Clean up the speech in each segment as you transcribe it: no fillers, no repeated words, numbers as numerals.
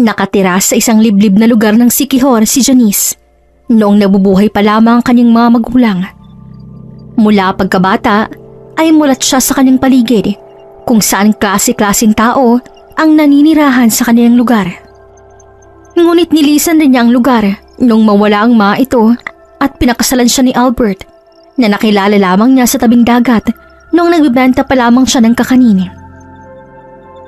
Nakatira sa isang liblib na lugar ng Siquijor si Janice noong nabubuhay pa lamang ang kanyang mga magulang. Mula pagkabata ay mulat siya sa kanyang paligid kung saan klase-klaseng tao ang naninirahan sa kanilang lugar. Ngunit nilisan rin niya ang lugar nung mawala ang mga ito at pinakasalan siya ni Albert na nakilala lamang niya sa tabing dagat noong nagbibenta pa lamang siya ng kakanin.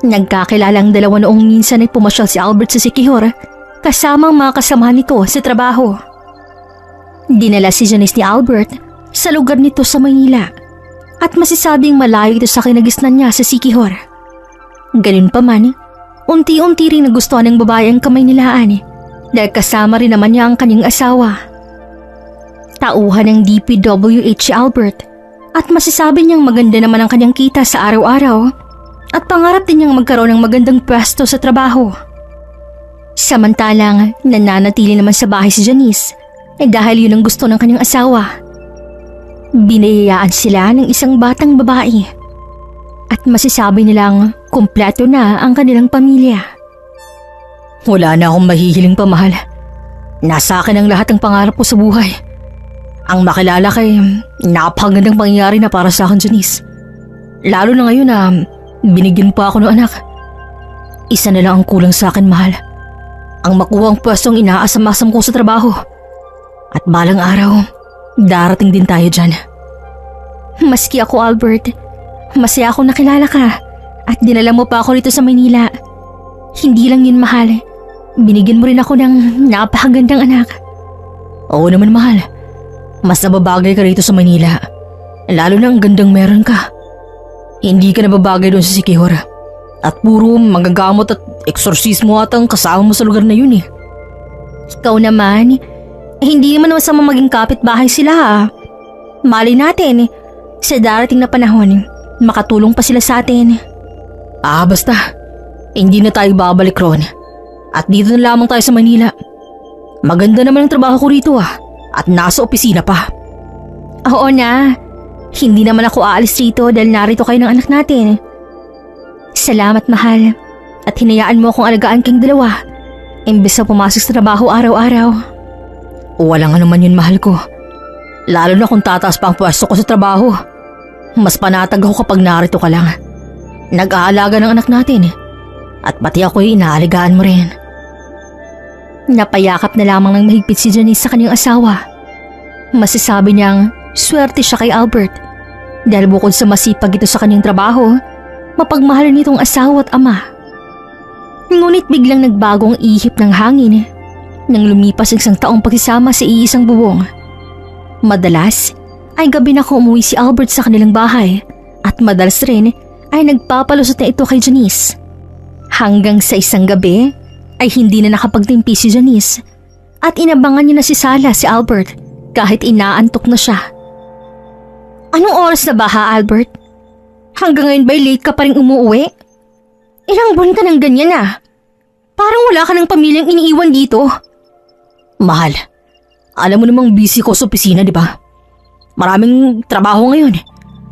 Nagkakilala ang dalawa noong minsan ay pumasyal si Albert sa Siquijor kasama ang mga kasamahan nito sa trabaho. Dinala si Janice ni Albert sa lugar nito sa Maynila at masasabing malayo ito sa kinagisnan niya sa Siquijor. Ganun pa man, unti-unti ring nagustuhan ng babae ang Kamaynilaan dahil kasama rin naman niya ang kanyang asawa. Tauhan ng DPWH si Albert at masasabi niyang maganda naman ang kanyang kita sa araw-araw at pangarap din niyang magkaroon ng magandang pwesto sa trabaho. Samantalang nananatili naman sa bahay si Janice dahil yun ang gusto ng kanyang asawa. Binayayaan sila ng isang batang babae at masasabi nilang kumpleto na ang kanilang pamilya. Wala na akong mahihiling pa, mahal. Nasa akin ang lahat ng pangarap ko sa buhay. Ang makilala kay napakagandang pangyayari na para sa akin, Janice. Lalo na ngayon na binigyan pa ako ng anak. Isa na lang ang kulang sa akin, mahal. Ang makuha ang pwestong inaasam-asam ko sa trabaho. At balang araw, darating din tayo dyan. Maski ako, Albert, masaya akong nakilala ka at dinala mo pa ako rito sa Maynila. Hindi lang yun, mahal. Binigyan mo rin ako ng napakagandang anak. Oo naman, mahal. Mas nababagay ka rito sa Maynila. Lalo na ang gandang meron ka. Hindi ka nababagay doon sa Siquijor. At puro manggagamot at eksorsismo at ang kasama mo sa lugar na yun eh. Ikaw naman, hindi naman masama maging kapitbahay sila ha. Malay natin, sa darating na panahon, makatulong pa sila sa atin. Basta, hindi na tayo babalik ron. At dito na lamang tayo sa Manila. Maganda naman ang trabaho ko rito at nasa opisina pa. Oo na. Hindi naman ako aalis rito dahil narito kayo ng anak natin. Salamat, mahal. At hinayaan mo akong alagaan kayong dalawa imbes na pumasok sa trabaho araw-araw. Walang anuman yun, mahal ko. Lalo na kung tataas pa ang pwesto ko sa trabaho. Mas panatag ako kapag narito ka lang. Nag-aalaga ng anak natin at pati ako'y inaalagaan mo rin. Napayakap na lamang ng mahigpit si Janice sa kanyang asawa. Masasabi niyang swerte siya kay Albert dahil bukod sa masipag ito sa kanyang trabaho, mapagmahal nitong asawa at ama. Ngunit biglang nagbago ang ihip ng hangin nang lumipas ang isang taong pagsasama sa iisang bubong. Madalas ay gabi na umuwi si Albert sa kanilang bahay at madalas rin ay nagpapalusot na ito kay Janice. Hanggang sa isang gabi ay hindi na nakapagtimpi si Janice at inabangan niya na si Sala si Albert kahit inaantok na siya. Anong oras na ba ha, Albert? Hanggang ngayon ba'y late ka pa rin umuwi? Ilang buwan ka ng ganyan Parang wala ka ng pamilyang iniiwan dito. Mahal, alam mo namang busy ko sa opisina, di ba? Maraming trabaho ngayon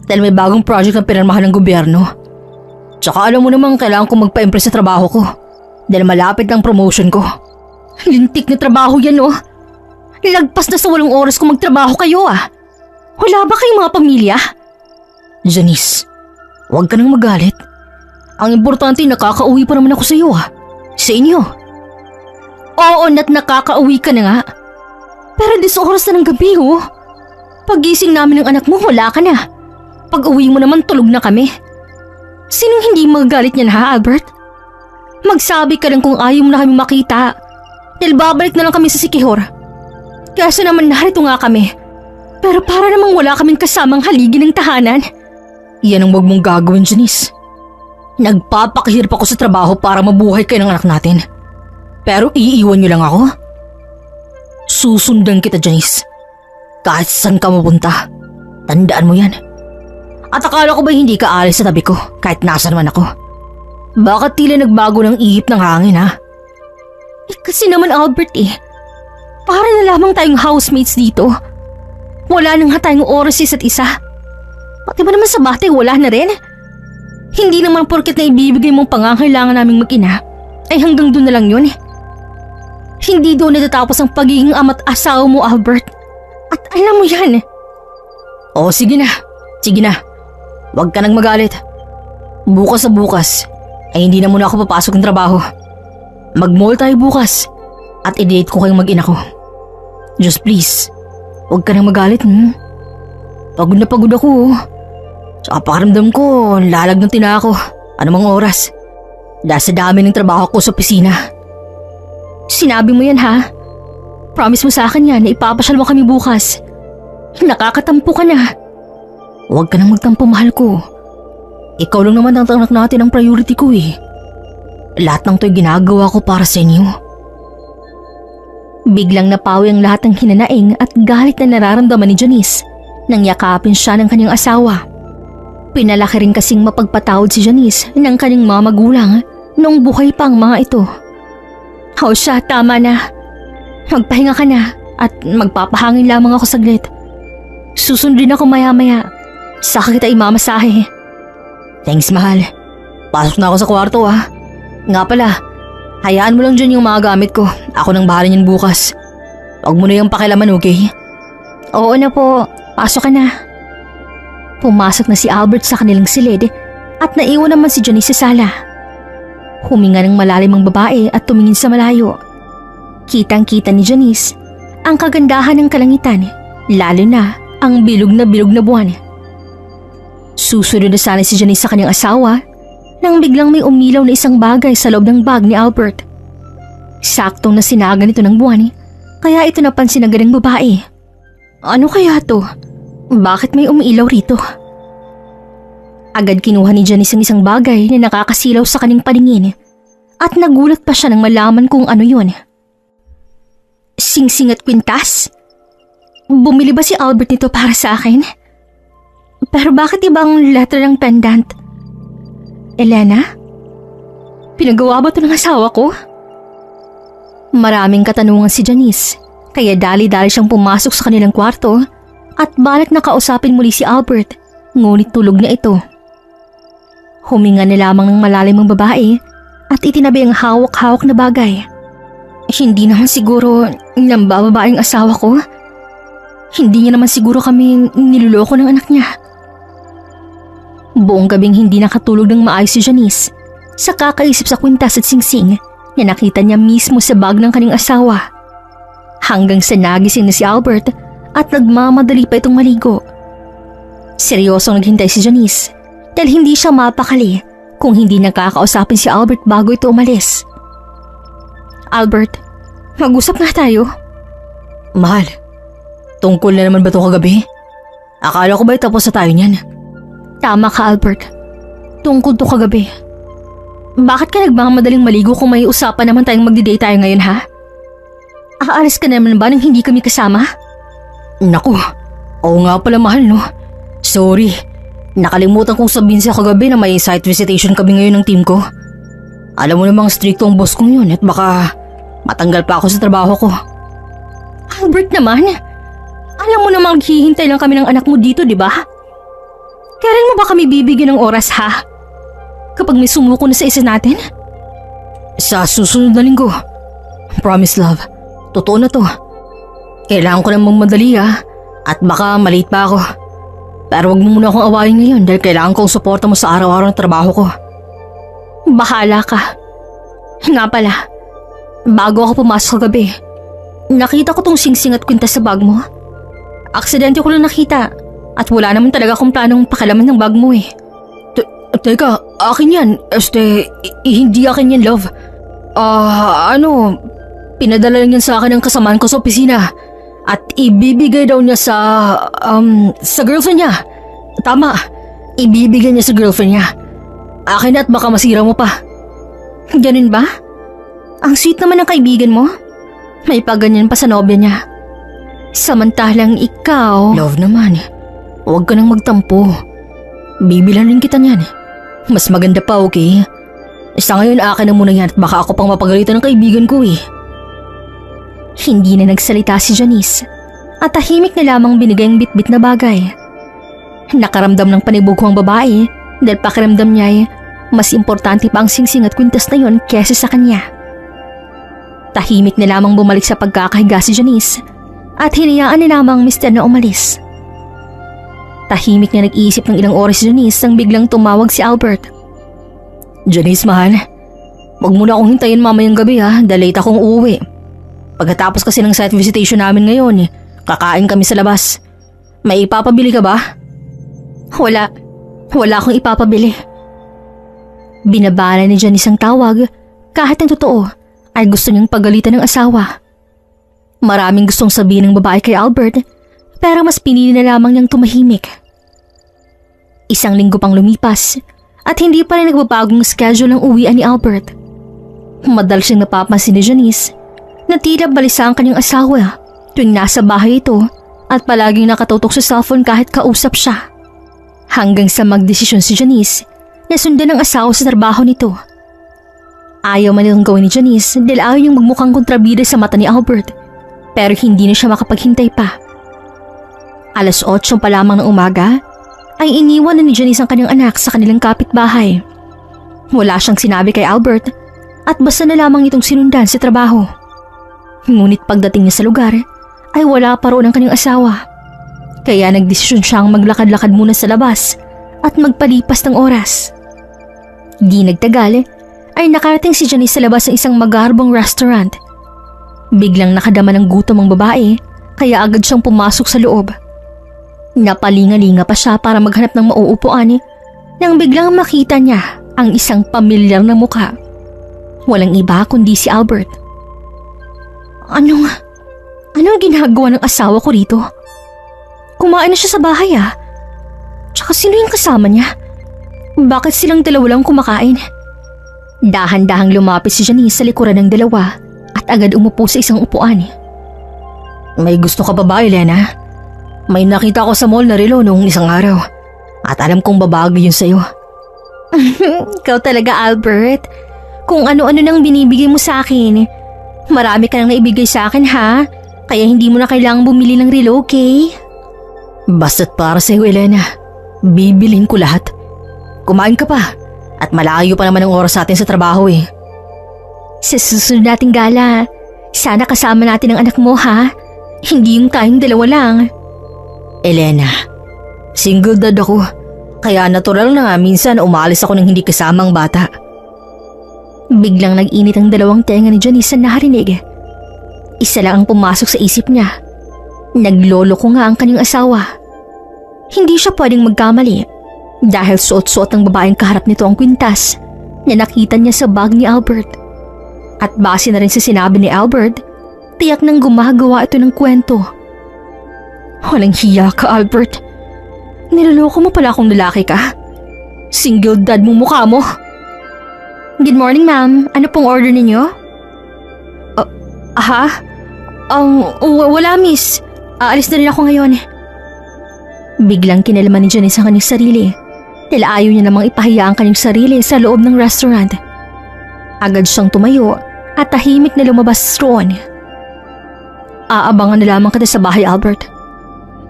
dahil may bagong project na pinirmahan ng gobyerno. Tsaka alam mo namang kailangan ko magpa-impress sa trabaho ko dahil malapit ng promotion ko. Lintik na trabaho yan Lagpas na sa 8 oras kung magtrabaho kayo Wala ba kayong mga pamilya? Janice, huwag ka nang magalit. Ang importante nakakauwi pa naman ako sa iyo Sa inyo. Oo, nakakauwi ka na nga. Pero 10 oras na ng gabi Pagising namin ng anak mo, wala ka na. Pag uwi mo naman, tulog na kami. Sinong hindi magagalit niyan Albert? Magsabi ka lang kung ayaw mo na kami makita. Dahil babalik na lang kami sa Siquijor. Kaso naman narito nga kami. Pero para namang wala kaming kasamang haligi ng tahanan. Yan ang wag mong gagawin, Janice. Nagpapakahirap ako sa trabaho para mabuhay kayo ng anak natin. Pero iiwan niyo lang ako? Susundan kita, Janice. Kahit saan ka mapunta. Tandaan mo yan. At akala ko ba hindi ka alis sa tabi ko kahit nasa naman ako? Bakit tila nagbago ng ihip ng hangin kasi naman Albert para na lamang tayong housemates dito. Wala nang tayong oras isa't isa. Pati ba naman sa bate wala na rin? Hindi naman porket na ibibigay mong pangangailangan naming mag-ina ay hanggang doon na lang yun. Hindi doon natatapos ang pagiging ama't asawa mo, Albert. At alam mo yan. Oh, sige na. Sige na. Huwag ka nang magalit. Bukas sa bukas ay hindi na muna ako papasok ng trabaho. Mag-mall tayo bukas at i-date ko kayong mag-ina ko. Just please, huwag ka nang magalit. Pagod na pagod ako. Sa pakiramdam ko, lalag ng tina ako. Anumang oras. Dahil sa dami ng trabaho ko sa opisina. Sinabi mo yan ha? Promise mo sa akin yan na ipapasyal mo kami bukas. Nakakatampo ka na. Huwag ka nang magtampo, mahal ko. Ikaw lang naman ang anak natin ang priority ko eh. Lahat ng to'y ginagawa ko para sa inyo. Biglang napawi ang lahat ng hinanaing at galit na nararamdaman ni Janice nang yakapin siya ng kanyang asawa. Pinalaki rin kasing mapagpatawad si Janice ng kanyang mga magulang noong buhay pa ang mga ito. O siya, tama na. Magpahinga ka na at magpapahangin lamang ako saglit. Susundin ako maya-maya. Saka kita imamasahe. Thanks, mahal. Pasok na ako sa kwarto ah. Nga pala, hayaan mo lang dyan yung mga gamit ko. Ako nang bahala niyan bukas. Huwag mo na yung pakilaman, okay? Oo na po. Pasok ka na. Pumasok na si Albert sa kanilang silid at naiwan naman si Janice sa sala. Huminga ng malalim ang babae at tumingin sa malayo. Kitang-kita ni Janice ang kagandahan ng kalangitan, lalo na ang bilog na buwan. Susunod na sana si Janice sa kanyang asawa nang biglang may umilaw na isang bagay sa loob ng bag ni Albert. Saktong na sinaga nito ng buwan, kaya ito napansin agad ng babae. Ano kaya to? Bakit may umiilaw rito? Agad kinuha ni Janice ang isang bagay na nakakasilaw sa kanyang paningin at nagulat pa siya nang malaman kung ano yun. Singsing at kwintas? Bumili ba si Albert nito para sa akin? Pero bakit ibang letter ng pendant? Elena? Pinagawa ba ito ng asawa ko? Maraming katanungan si Janice, kaya dali-dali siyang pumasok sa kanilang kwarto at balak na kausapin muli si Albert, ngunit tulog na ito. Huminga na lamang ng malalim ang babae at itinabi ang hawak-hawak na bagay. Hindi naman siguro nambababa ang asawa ko. Hindi niya naman siguro kami niloloko ng anak niya. Buong gabing hindi nakatulog ng maayos si Janice sa kakaisip sa kwintas at singsing na nakita niya mismo sa bag ng kanyang asawa. Hanggang sa nagising na si Albert at nagmamadali pa itong maligo. Seryosong naghintay si Janice dahil hindi siya mapakali kung hindi nakakausapin si Albert bago ito umalis. Albert, mag-usap na tayo. Mahal, tungkol na naman ba ito kagabi? Akala ko ba tapos na tayo niyan? Tama ka, Albert. Tungkol to kagabi. Bakit ka nagmamadaling maligo kung may usapan naman tayong magdi-date tayo ngayon, ha? Aalis ka naman ba nang hindi kami kasama? Naku, oo nga pala mahal no. Sorry, nakalimutan kong sabihin sa kagabi na may site visitation kami ngayon ng team ko. Alam mo namang stricto ang boss kong yun at baka matanggal pa ako sa trabaho ko. Albert naman, alam mo namang maghihintay lang kami ng anak mo dito, di ba? Kailan mo ba kami bibigyan ng oras ha? Kapag may sumuko na sa isa natin? Sa susunod na linggo. Promise love, totoo na to. Kailangan ko namang madali at baka malate pa ako. Pero wag mo muna akong awayin ngayon dahil kailangan kong suporta mo sa araw-araw ng trabaho ko. Bahala ka. Nga pala, bago ako pumasok kagabi, nakita ko tong singsing at kwintas sa bag mo. Aksidente ko lang nakita at wala naman talaga akong planong pakialaman ng bag mo eh. Teka, akin yan. Hindi akin yan, love. Pinadala lang yan sa akin ng kasamaan ko sa opisina. At ibibigay daw niya sa girlfriend niya. Tama, ibibigay niya sa girlfriend niya. Akin at baka masira mo pa. Ganun ba? Ang sweet naman ng kaibigan mo. May paganyan pa sa nobya niya. Samantalang ikaw… Love naman, huwag ka nang magtampo. Bibilan rin kita niyan. Mas maganda pa, okay? Sa ngayon akin na muna yan at baka ako pang mapagalitan ng kaibigan ko eh. Hindi na nagsalita si Janice at tahimik na lamang binigay ang bitbit na bagay. Nakaramdam ng panibog ang babae dahil pakiramdam niya ay Mas importante pa ang singsing at kwintas na yon kesa sa kanya. Tahimik na lamang bumalik sa pagkakahiga si Janice at hinayaan na lamang Mr. na umalis. Tahimik na nag-iisip ng ilang oras si Janice nang biglang tumawag si Albert. Janice, mahal. Huwag mo na akong hintayin mamayang gabi dahil late akong uuwi. Pagkatapos kasi ng site visitation namin ngayon, kakain kami sa labas. May ipapabili ka ba? Wala akong ipapabili. Binabala ni Janice ang tawag kahit ang totoo ay gusto niyang pagalitan ng asawa. Maraming gustong sabihin ng babae kay Albert pero mas pinili na lamang niyang tumahimik. Isang linggo pang lumipas at hindi pa rin nagbabagong schedule ng uwian ni Albert. Madalas siyang napapansin ni Janice na tila balisa ang kanyang asawa tuwing nasa bahay ito at palaging nakatutok sa cellphone kahit kausap siya. Hanggang sa magdesisyon si Janice na sundan ang asawa sa trabaho nito. Ayaw man itong gawin ni Janice dahil ayaw niyang magmukhang kontrabida sa mata ni Albert pero hindi na siya makapaghintay pa. 8:00 pa lamang ng umaga ay iniwan na ni Janice ang kanyang anak sa kanilang kapitbahay. Wala siyang sinabi kay Albert at basta na lamang itong sinundan sa trabaho. Ngunit pagdating niya sa lugar ay wala pa roon ang kanyang asawa. Kaya nagdesisyon siyang maglakad-lakad muna sa labas at magpalipas ng oras. Di nagtagal ay nakarating si Janice sa labas ng isang magarbong restaurant. Biglang nakadama ng gutom ang babae kaya agad siyang pumasok sa loob. Napalinga-linga pa siya para maghanap ng mauupuan nang biglang makita niya ang isang pamilyar na mukha. Walang iba kundi si Albert. Anong ginagawa ng asawa ko rito? Kumain na siya sa bahay Tsaka sino yung kasama niya? Bakit silang dalawa lang kumakain? Dahan-dahang lumapit si Janice sa likuran ng dalawa at agad umupo sa isang upuan. May gusto ka ba ba, Elena? May nakita ko sa mall na relo noong isang araw at alam kong babago yun sa'yo. Ikaw talaga, Albert. Kung ano-ano nang binibigay mo sa akin. Marami ka nang naibigay sa akin kaya hindi mo na kailangang bumili ng relo, okay? Basta't para sa'yo, Elena. Bibilin ko lahat. Kumain ka pa at malayo pa naman ang oras natin sa trabaho Sa susunod nating gala, sana kasama natin ang anak mo Hindi yung tayong dalawa lang. Elena, single dad ako. Kaya natural na nga minsan umalis ako nang hindi kasama ang bata. Biglang nag-init ang dalawang tenga ni Janice na narinig. Isa lang ang pumasok sa isip niya. Naglolo ko nga ang kanyang asawa. Hindi siya pwedeng magkamali dahil suot-suot ng babaeng kaharap nito ang kwintas na nakita niya sa bag ni Albert. At base na rin sa sinabi ni Albert, tiyak nang gumagawa ito ng kwento. Walang hiya ka, Albert. Niloloko mo pala akong lalaki ka. Single dad mo mukha mo. Good morning, ma'am. Ano pong order ninyo? Wala, miss. Aalis na rin ako ngayon. Biglang kinalaman ni Janice ang kanyang sarili dahil ayaw niya namang ipahiya ang kanyang sarili sa loob ng restaurant. Agad siyang tumayo at tahimik na lumabas roon. Aabangan na lamang kita sa bahay, Albert.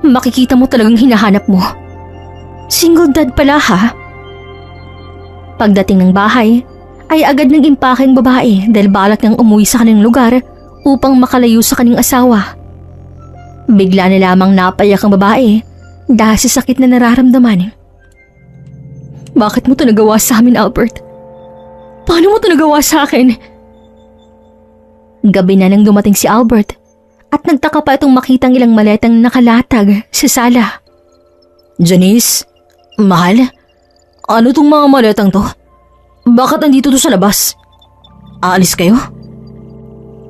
Makikita mo talagang hinahanap mo. Single dad pala Pagdating ng bahay, ay agad nang impake ang babae dahil balak niyang umuwi sa kanyang lugar upang makalayo sa kanyang asawa. Bigla na lamang napayak ang babae dahil sa sakit na nararamdaman. Bakit mo ito nagawa sa amin, Albert? Paano mo ito nagawa sa akin? Gabi na nang dumating si Albert at nagtaka pa itong makitang ilang maletang nakalatag sa sala. Janice, mahal, ano tong mga maletang to? Bakit nandito to sa labas? Aalis kayo?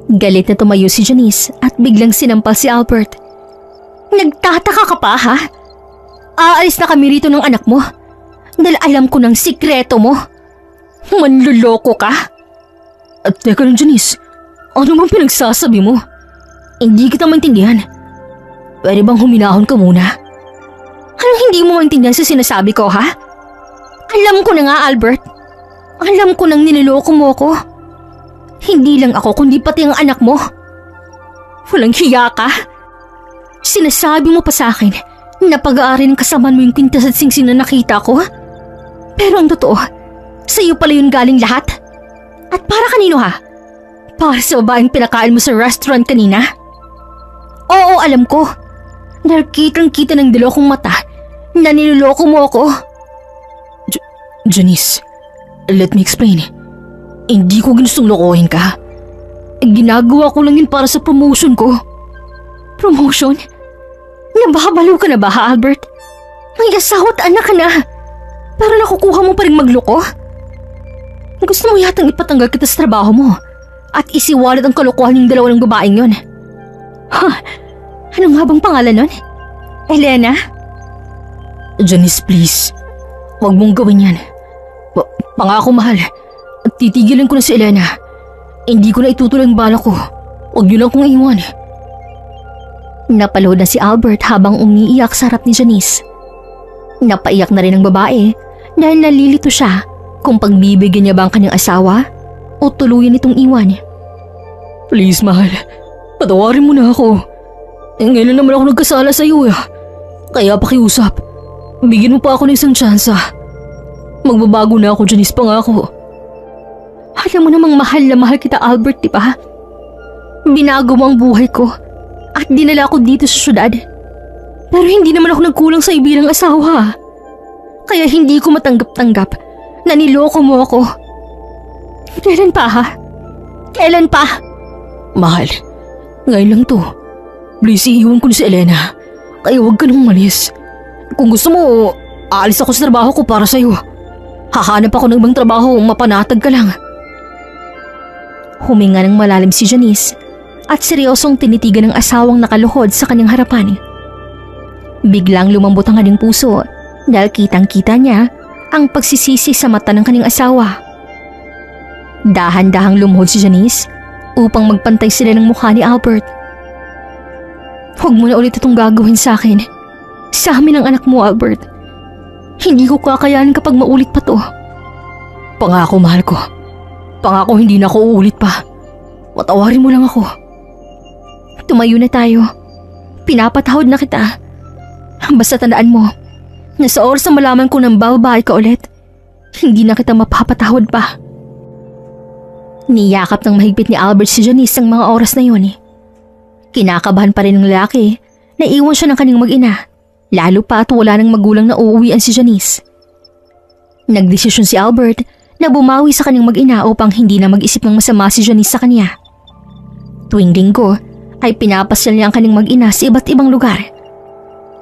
Galit na tumayo si Janice at biglang sinampal si Albert. Nagtataka ka pa Aalis na kami rito ng anak mo dahil alam ko ng sikreto mo. Manluloko ka? At teka lang, Janice, ano bang pinagsasabi mo? Hindi kita maintindihan. Pwede bang huminahon ka muna? Anong hindi mo maintindihan sa sinasabi ko, Alam ko na nga, Albert. Alam ko nang niloloko mo ko. Hindi lang ako kundi pati ang anak mo. Walang hiya ka. Sinasabi mo pa sa akin na pag-aari ng kasamaan mo yung kwintas at singsing na nakita ko. Pero ang totoo, Sa'yo pala yun galing lahat? At para kanino ha? Para sa babaeng pinakain mo sa restaurant kanina? Oo, alam ko. Nakitang-kita ng dalawang mata na niloloko mo ako. Janice, let me explain. Hindi ko ginustong lokohin ka. Ginagawa ko lang yun para sa promotion ko. Promotion? Nababaliw ka na ba ha, Albert? May asawa at anak ka na. Pero nakukuha mo pa rin magloko? Gusto mo yatang ipatanggal kita sa trabaho mo at isiwalat ang kalokohan ng dalawa ng babaeng yon. Ano nga bang pangalan nun? Elena? Janice, please. Huwag mong gawin yan. Pangako, mahal. Titigilan ko na si Elena. Hindi ko na itutuloy ang bala ko. Huwag niyo lang kong iwan. Napalood na si Albert habang umiiyak sa harap ni Janice. Napaiyak na rin ang babae dahil nalilito siya kung pagbibigyan niya ba ang kanyang asawa o tuluyan itong iwan. Please, mahal. Patawarin mo na ako. Ngayon naman ako nagkasala sa iyo. Kaya pakiusap. Bigyan mo pa ako ng isang tsansa. Magbabago na ako, Janice, pangako. Alam mo namang mahal na mahal kita, Albert, di ba? Binago mo ang buhay ko at dinala ko dito sa syudad. Pero hindi naman ako nagkulang sa bilang asawa. Kaya hindi ko matanggap-tanggap na niloko mo ako. Kailan pa ha? Kailan pa? Mahal, ngayon lang to. Please, iiwan ko na si Elena. Kaya huwag ka nang umalis. Kung gusto mo, aalis ako sa trabaho ko para sa'yo. Hahanap ako ng ibang trabaho, mapanatag ka lang. Huminga ng malalim si Janice at seryosong tinitigan ng asawang nakaluhod sa kanyang harapan. Biglang lumambot ang kanyang puso dahil kitang-kita niya ang pagsisisi sa mata ng kanyang asawa. Dahan-dahang lumuhod si Janice upang magpantay sila ng mukha ni Albert. Huwag mo na ulit itong gagawin sa akin. Sa amin ang anak mo, Albert. Hindi ko kakayanin kapag maulit pa to. Pangako, mahal ko. Pangako hindi na ako uulit pa. Patawarin mo lang ako. Tumayo na tayo. Pinapatawad na kita. Basta tandaan mo na sa oras na malaman ko ng babae ka ulit, hindi na kita mapapatawad pa. Niyakap ng mahigpit ni Albert si Janice ang mga oras na yun. Kinakabahan pa rin ng lalaki na iwan siya ng kanyang mag-ina, lalo pa at wala ng magulang na uuwian si Janice. Nagdesisyon si Albert na bumawi sa kanyang mag-ina upang hindi na mag-isip ng masama si Janice sa kanya. Tuwing linggo ay pinapasyal niya ang kanyang mag-ina sa iba't ibang lugar.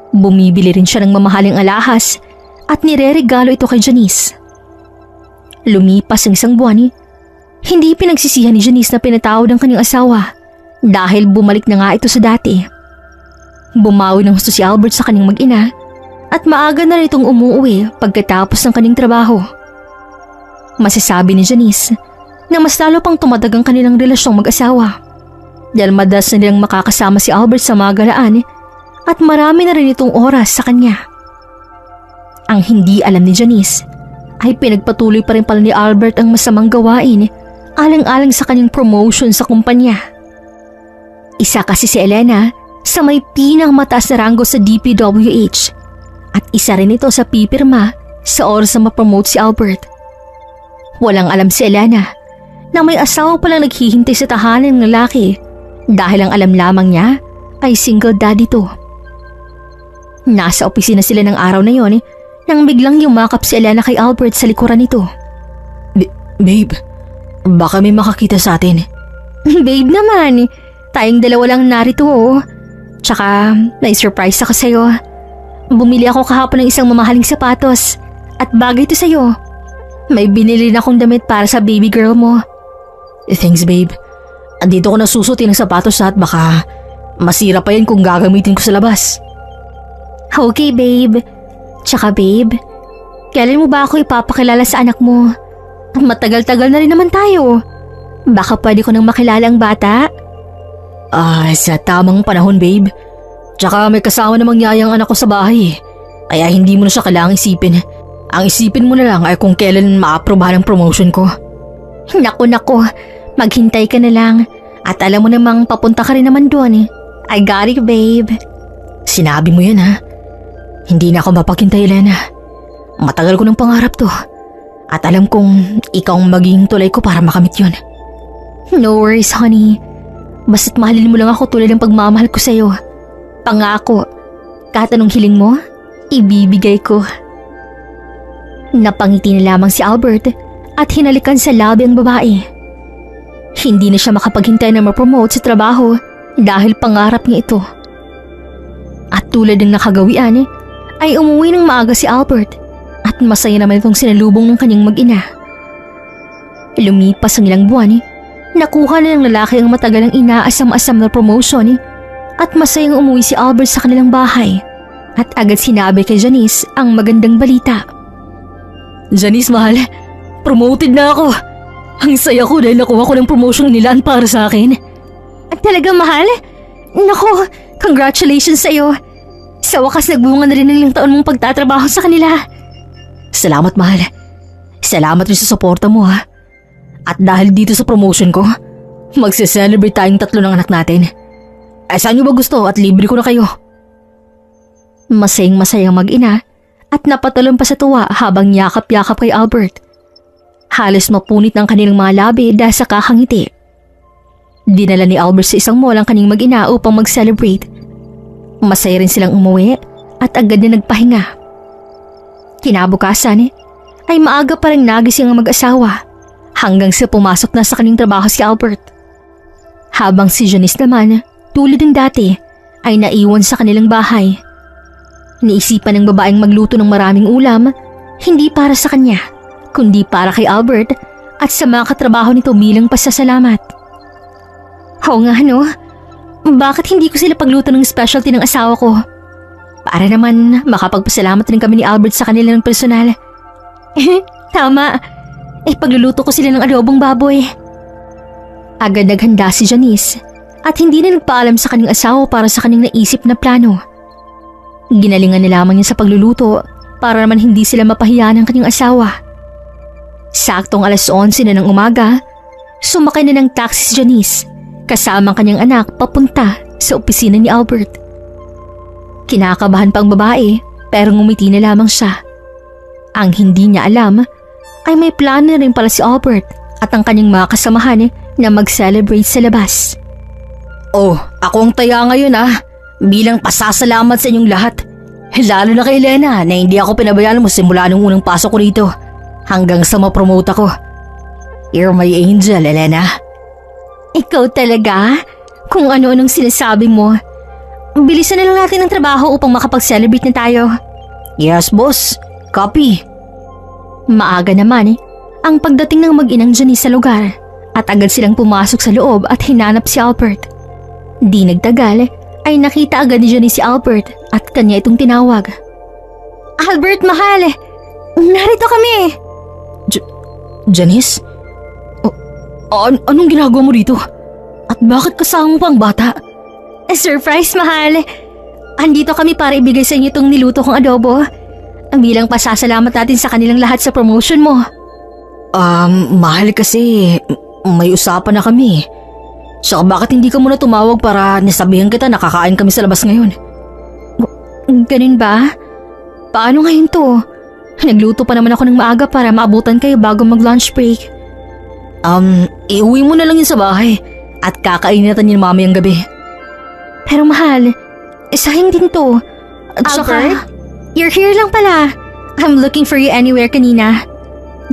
Bumibili rin siya ng mamahaling alahas at nireregalo ito kay Janice. Lumipas ang isang buwan, hindi pinagsisihan ni Janice na pinatawad ang kanyang asawa dahil bumalik na nga ito sa dati. Bumawi ng gusto si Albert sa kanyang mag-ina at maaga na rin itong umuwi pagkatapos ng kanyang trabaho. Masasabi ni Janice na mas lalo pang tumadag ang kanilang relasyong mag-asawa dahil madalas na nilang makakasama si Albert sa mga galaan at marami na rin itong oras sa kanya. Ang hindi alam ni Janice ay pinagpatuloy pa rin pala ni Albert ang masamang gawain alang-alang sa kanyang promotion sa kumpanya. Isa kasi si Elena sa may pinakamataas na ranggo sa DPWH at isa rin ito sa pipirma sa oras na mapromote si Albert. Walang alam si Elena na may asawa palang naghihintay sa tahanan ng lalaki dahil ang alam lamang niya ay single daddy to. Nasa opisina sila ng araw na yon nang biglang yumakap si Elena kay Albert sa likuran nito. Babe, baka may makakita sa atin. Babe naman, tayong dalawa lang narito oh. Tsaka may surprise ako sa'yo. Bumili ako kahapon ng isang mamahaling sapatos at bagay ito sa'yo. May binili na akong damit para sa baby girl mo. Thanks, babe. Andito ko nasusutin ng sapatos at baka masira pa yan kung gagamitin ko sa labas. Okay, babe. Tsaka babe, kailan mo ba ako ipapakilala sa anak mo? Matagal-tagal na rin naman tayo. Baka pwede ko nang makilala ang bata? Sa tamang panahon, babe. Tsaka may kasama namang yayang anak ko sa bahay. Kaya hindi mo na siya kailangang isipin. Ang isipin mo na lang ay kung kailan ma-aprobahan ang promotion ko. Naku, maghintay ka na lang. At alam mo namang papunta ka rin naman doon. I got it, babe. Sinabi mo yan ha. Hindi na ako mapaghintay, Elena. Matagal ko ng pangarap to. At alam kong ikaw ang magiging tulay ko para makamit yun. No worries, honey. Basta't mahalin mo lang ako tulad ng pagmamahal ko sa'yo. Pangako, kahit anong hiling mo, ibibigay ko. Napangiti na lamang si Albert at hinalikan sa labi ang babae. Hindi na siya makapaghintay na ma-promote sa trabaho dahil pangarap niya ito. At tulad ng nakagawian, ay umuwi ng maaga si Albert at masaya naman itong sinalubong ng kanyang mag-ina. Lumipas ang ilang buwan, nakuha na ng lalaki ang matagal ang inaasam-asam na promotion at masayang umuwi si Albert sa kanilang bahay at agad sinabi kay Janice ang magandang balita. Janice, mahal, promoted na ako. Ang saya ko dahil nakuha ko ng promotion nilaan para sa akin. At talaga, mahal? Naku, congratulations sa'yo. Sa wakas nagbunga na rin ng ilang taon mong pagtatrabaho sa kanila. Salamat, mahal. Salamat rin sa suporta mo, ha. At dahil dito sa promotion ko, magse-celebrate tayong 3 ng anak natin. Saan nyo ba gusto at libre ko na kayo? Masayang-masayang mag-ina at napatalon pa sa tuwa habang yakap-yakap kay Albert. Halos mapunit ng kanilang mga labi dahil sa kakangiti. Dinala ni Albert sa isang mall ang kanyang mag-ina upang mag-celebrate. Masaya rin silang umuwi at agad na nagpahinga. Kinabukasan ay maaga pa rin nagising ang mag-asawa hanggang sa pumasok na sa kanyang trabaho si Albert. Habang si Janice naman, tulad ng dati, ay naiwan sa kanilang bahay. Niisipan ng babaeng magluto ng maraming ulam, hindi para sa kanya, kundi para kay Albert at sa mga katrabaho nito bilang pasasalamat. Oo nga, no? Bakit hindi ko sila pagluto ng specialty ng asawa ko? Para naman makapagpasalamat rin kami ni Albert sa kanila ng personal. Tama. Pagluluto ko sila ng adobong baboy. Agad naghanda si Janice at hindi na nagpaalam sa kanyang asawa para sa kanyang naisip na plano. Ginalingan na lamang niya sa pagluluto para naman hindi sila mapahiya ng kanyang asawa. Saktong 11:11 na ng umaga, sumakay na ng taxi si Janice kasama ang kanyang anak papunta sa opisina ni Albert. Kinakabahan pa ang babae pero ngumiti na lamang siya. Ang hindi niya alam ay may plano na rin pala si Albert at ang kanyang mga kasamahan na mag-celebrate sa labas. Oh, ako ang taya ngayon, bilang pasasalamat sa inyong lahat. Lalo na kay Elena na hindi ako pinabayaan mo simula nung unang pasok ko rito hanggang sa ma-promote ako. You're my angel, Elena. Ikaw talaga? Kung ano-anong sinasabi mo. Bilisan na lang natin ang trabaho upang makapag-celebrate na tayo. Yes, boss. Copy. Maaga naman ang pagdating ng mag-inang Janice sa lugar at agad silang pumasok sa loob at hinanap si Albert. Di nagtagal ay nakita agad ni Janice si Albert at kanya itong tinawag. Albert, mahal! Narito kami! Janice? Anong ginagawa mo dito? At bakit kasama mo pa ang bata? Surprise, mahal! Andito kami para ibigay sa inyo itong niluto kong adobo. Ang bilang pasasalamat natin sa kanilang lahat sa promotion mo. Mahal kasi may usapan na kami. Saka bakit hindi ka muna tumawag para nasabihan kita na kakain kami sa labas ngayon? Ganun ba? Paano ngayon to? Nagluto pa naman ako ng maaga para maabutan kayo bago mag-lunch break. Iuwi mo na lang yun sa bahay at kakainin natin yun mamayang gabi. Pero mahal, sayang din to. At Albert? You're here lang pala. I'm looking for you anywhere kanina.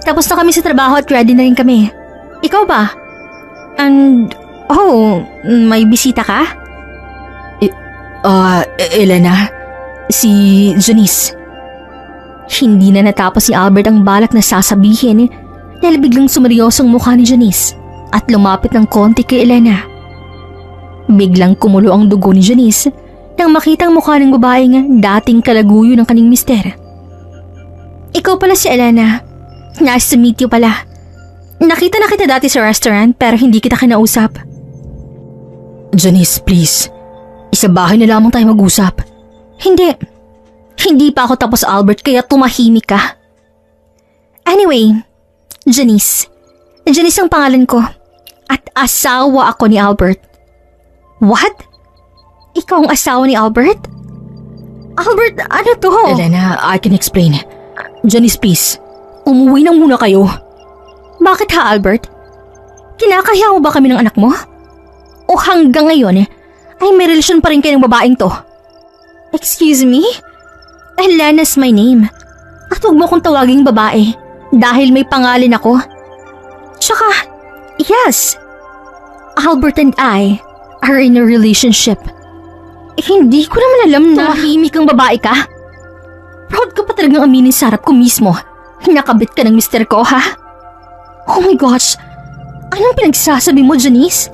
Tapos na kami sa trabaho at ready na rin kami. Ikaw ba? May bisita ka? Elena, si Janice. Hindi na natapos ni Albert ang balak na sasabihin dahil biglang sumeryosong mukha ni Janice at lumapit ng konti kay Elena. Biglang kumulo ang dugo ni Janice nang makitang mukha ng babaeng dating kalaguyo ng kaning mister. Ikaw pala si Elena. Nice to meet you pala. Nakita na kita dati sa restaurant pero hindi kita kinausap. Janice, please. Isa bahay na lamang tayo mag-usap. Hindi. Hindi pa ako tapos, Albert, kaya tumahimik ka. Anyway, Janice. Janice ang pangalan ko. At asawa ako ni Albert. What? Ikaw ang asawa ni Albert? Albert, ano to? Elena, I can explain. Janice, please. Umuwi na muna kayo. Bakit ha, Albert? Kinakaya mo ba kami ng anak mo? O hanggang ngayon ay may relasyon pa rin kayo ng babaeng to? Excuse me? Elena's my name. At huwag mo kong tawaging babae dahil may pangalan ako. Tsaka, yes, Albert and I are in a relationship. Hindi ko naman alam na tumahimik kang babae ka. Proud ka pa talagang aminin sa harap ko mismo. Nakabit ka ng mister ko, ha? Oh my gosh, anong pinagsasabi mo, Janice?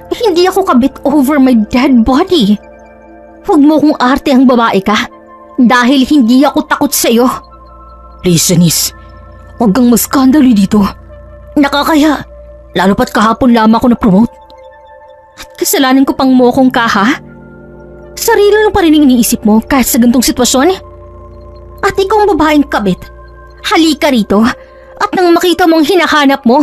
Hindi ako kabit over my dead body. Huwag mo kong arte ang babae ka dahil hindi ako takot sa'yo. Please, Janice. Huwag kang maskandalo dito. Nakakaya, Lalo pat kahapon lamang ako na-promote. at kasalanan ko pang mokong ka, ha? Sarili mo pa rin ang iniisip mo kahit sa gantong sitwasyon? At ikaw ang babaeng kabit. Halika rito at nang makita mong hinahanap mo.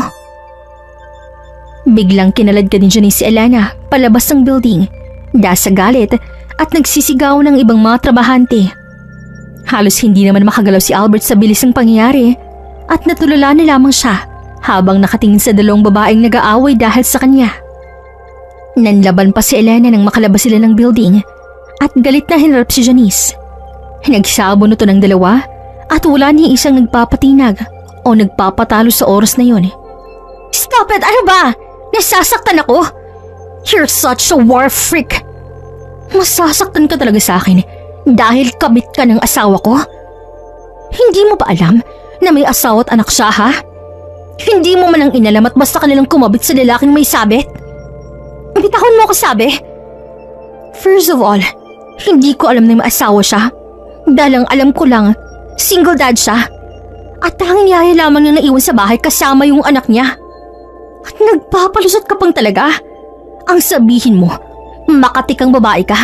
Biglang kinalad ka din dyan ni si Elena palabas ng building dahil sa galit at nagsisigaw ng ibang mga trabahante. Halos hindi naman makagalaw si Albert sa bilis ng pangyayari at natulala na lamang siya habang nakatingin sa dalawang babaeng nag-aaway dahil sa kanya. Nanlaban pa si Elena nang makalabas sila ng building at galit na hinarap si Janice. Nagsabon ito ng dalawa at wala ni isang nagpapatinag o nagpapatalo sa oras na yon. Stop it! Ano ba? Nasasaktan ako? You're such a war freak! Masasaktan ka talaga sa akin dahil kabit ka ng asawa ko? Hindi mo ba alam na may asawa at anak siya, ha? Hindi mo man ang inalam at basta ka nilang kumabit sa lalaking may sabit? Bitahon mo ako sabi? First of all, hindi ko alam na may asawa siya. Dahil ang alam ko lang, single dad siya. At tanging yaya lamang niyang naiwan sa bahay kasama yung anak niya. At nagpapalusot ka pang talaga. Ang sabihin mo, makatikang babae ka.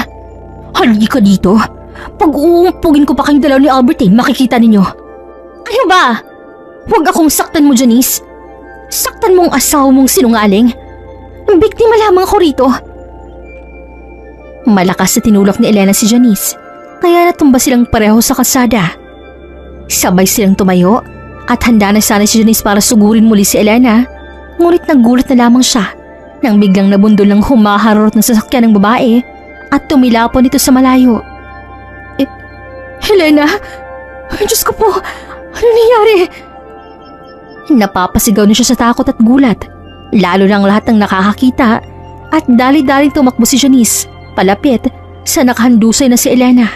Halika dito. Pag-uumpugin ko pa kayong dalaw ni Albertine, makikita ninyo. Ano ba? Huwag akong saktan mo, Janice. Saktan mong asawa mong sinungaling. Biktima lamang ako rito. Malakas na tinulak ni Elena si Janice, kaya natumba silang pareho sa kalsada. Sabay silang tumayo at handa na sana si Janice para sugurin muli si Elena, ngunit nagulat na lamang siya nang biglang nabundol ng humaharot ng sasakyan ng babae at tumilapon ito sa malayo. Elena! Diyos ko po! Ano nangyari? Napapasigaw na siya sa takot at gulat, lalo ng lahat ng nakakakita, at dali-daling tumakbo si Janice palapit sa nakahandusay na si Elena.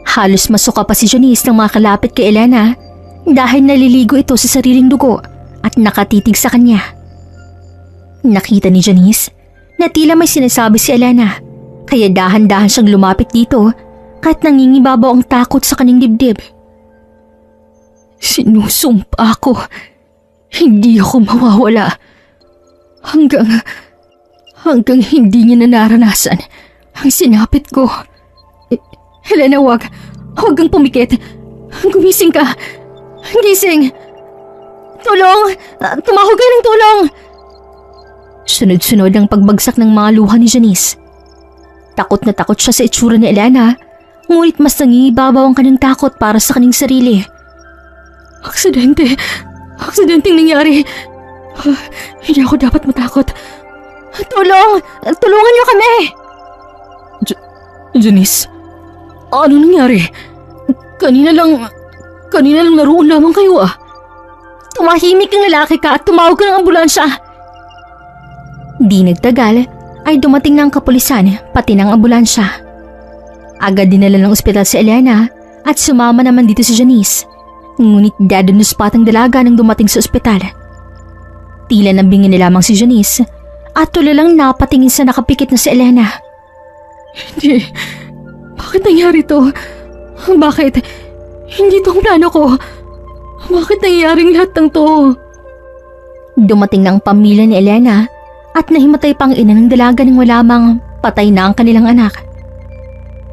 Halos masuka pa si Janice nang makalapit kay Elena dahil naliligo ito sa sariling dugo at nakatitig sa kanya. Nakita ni Janice na tila may sinasabi si Elena, kaya dahan-dahan siyang lumapit dito kahit nangingibabaw ang takot sa kanyang dibdib. Sinusumpa ako. Hindi ako mawawala. Hanggang hindi niya na naranasan ang sinapit ko. Helena, wag kang pumikit. Gumising ka. Gising. Tulong! Tumawag kayo ng tulong! Sunod-sunod ang pagbagsak ng mga luha ni Janice. Takot na takot siya sa itsura ni Elena, ngunit mas nangingibabaw ang kanyang takot para sa kanyang sarili. Aksidenteng nangyari. Hindi ako dapat matakot. Tulungan niyo kami! Janice, ano nangyari? Kanina lang naroon lamang kayo ah. Tumahimik ang lalaki ka at tumawag ka ng ambulansya. Di nagtagal ay dumating na ang kapulisan pati ng ambulansya. Agad dinala ng ospital si Elena at sumama naman dito si Janice. Ngunit dead on the spot ang dalaga nang dumating sa ospital. Tila nabingin na lamang si Janice at tulalang napatingin sa nakapikit na si Elena. Hindi. Bakit nangyari to? Bakit? Hindi to ang plano ko. Bakit nangyaring lahat ng to? Dumating na ang pamilya ni Elena at nahimatay pang ina ng dalaga nang walamang patay na ang kanilang anak.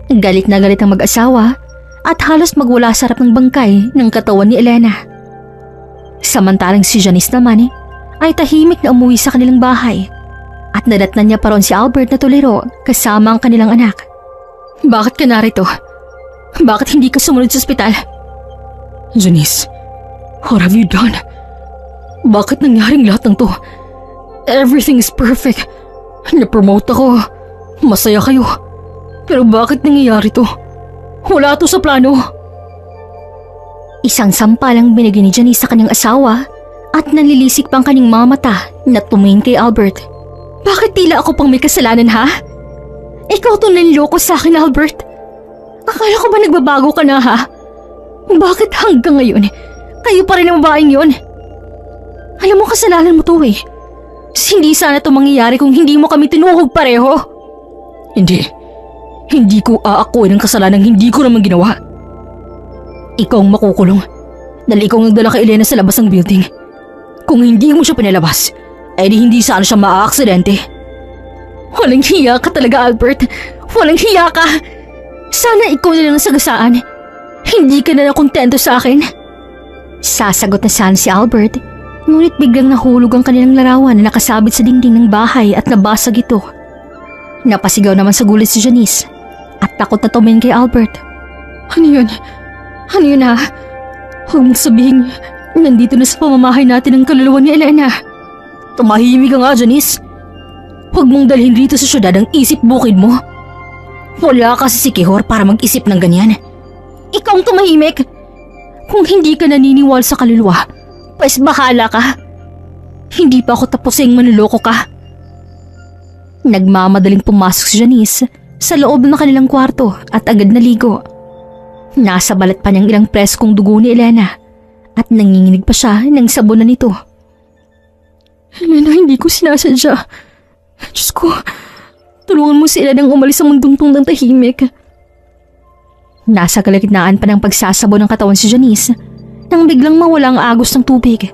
Galit na galit ang mag-asawa at halos magwala sa harap ng bangkay ng katawan ni Elena. Samantalang si Janice naman ay tahimik na umuwi sa kanilang bahay at nadatnan niya pa ron si Albert na tuliro kasama ang kanilang anak. Bakit ka narito? Bakit hindi ka sumunod sa ospital? Janice, What have you done? Bakit nangyaring lahat ng to? Everything is perfect. Na-promote ako. Masaya kayo. Pero bakit nangyayari to? Wala to sa plano. Isang sampal ang binigay ni Janice sa kanyang asawa at nalilisik pang kanyang mga mata na tumingin kay Albert. Bakit tila ako pang may kasalanan, ha? Ikaw to nanloko sa akin, Albert. Akala ko ba nagbabago ka na, ha? Bakit hanggang ngayon, kayo pa rin ang babaeng yun? Alam mo, kasalanan mo to eh. Hindi sana to mangyayari kung hindi mo kami tinuhog pareho. Hindi ko aakuin ang kasalanang hindi ko naman ginawa. Ikaw ang makukulong dahil ikaw ang nagdala kay Elena sa labas ng building. Kung hindi mo siya pinalabas, ay di hindi sana siya maaaksidente. Walang hiya ka talaga, Albert. Walang hiya ka. Sana ikaw na lang ang sagasaan. Hindi ka na kontento sa akin. Sasagot na sana si Albert, ngunit biglang nahulog ang kanilang larawan na nakasabit sa dingding ng bahay at nabasag ito. Napasigaw naman sa gulat si Janice at takot na tumingin kay Albert. Ano yun? Ano yun ha? Huwag mong sabihin, nandito na sa pamamahay natin ang kaluluwa ni Elena. Tumahimik ka nga, Janice. Huwag mong dalhin rito sa syudad ang isip bukid mo. Wala kasi si Kihor para mag-isip ng ganyan. Ikaw ang tumahimik. Kung hindi ka naniniwala sa kaluluwa, pues bahala ka. Hindi pa ako tapusing manloloko ka. Nagmamadaling pumasok si Janice sa loob ng kanilang kwarto at agad naligo. Nasa balat pa niyang ilang preskong dugo ni Elena at nanginginig pa siya ng sabon na nito. Elena, hindi ko sinasadya. Diyos ko, tulungan mo si Elena ang umalis sa mundong tong ng tahimik. Nasa kalagitnaan pa ng pagsasabon ng katawan si Janice nang biglang mawala ang agos ng tubig.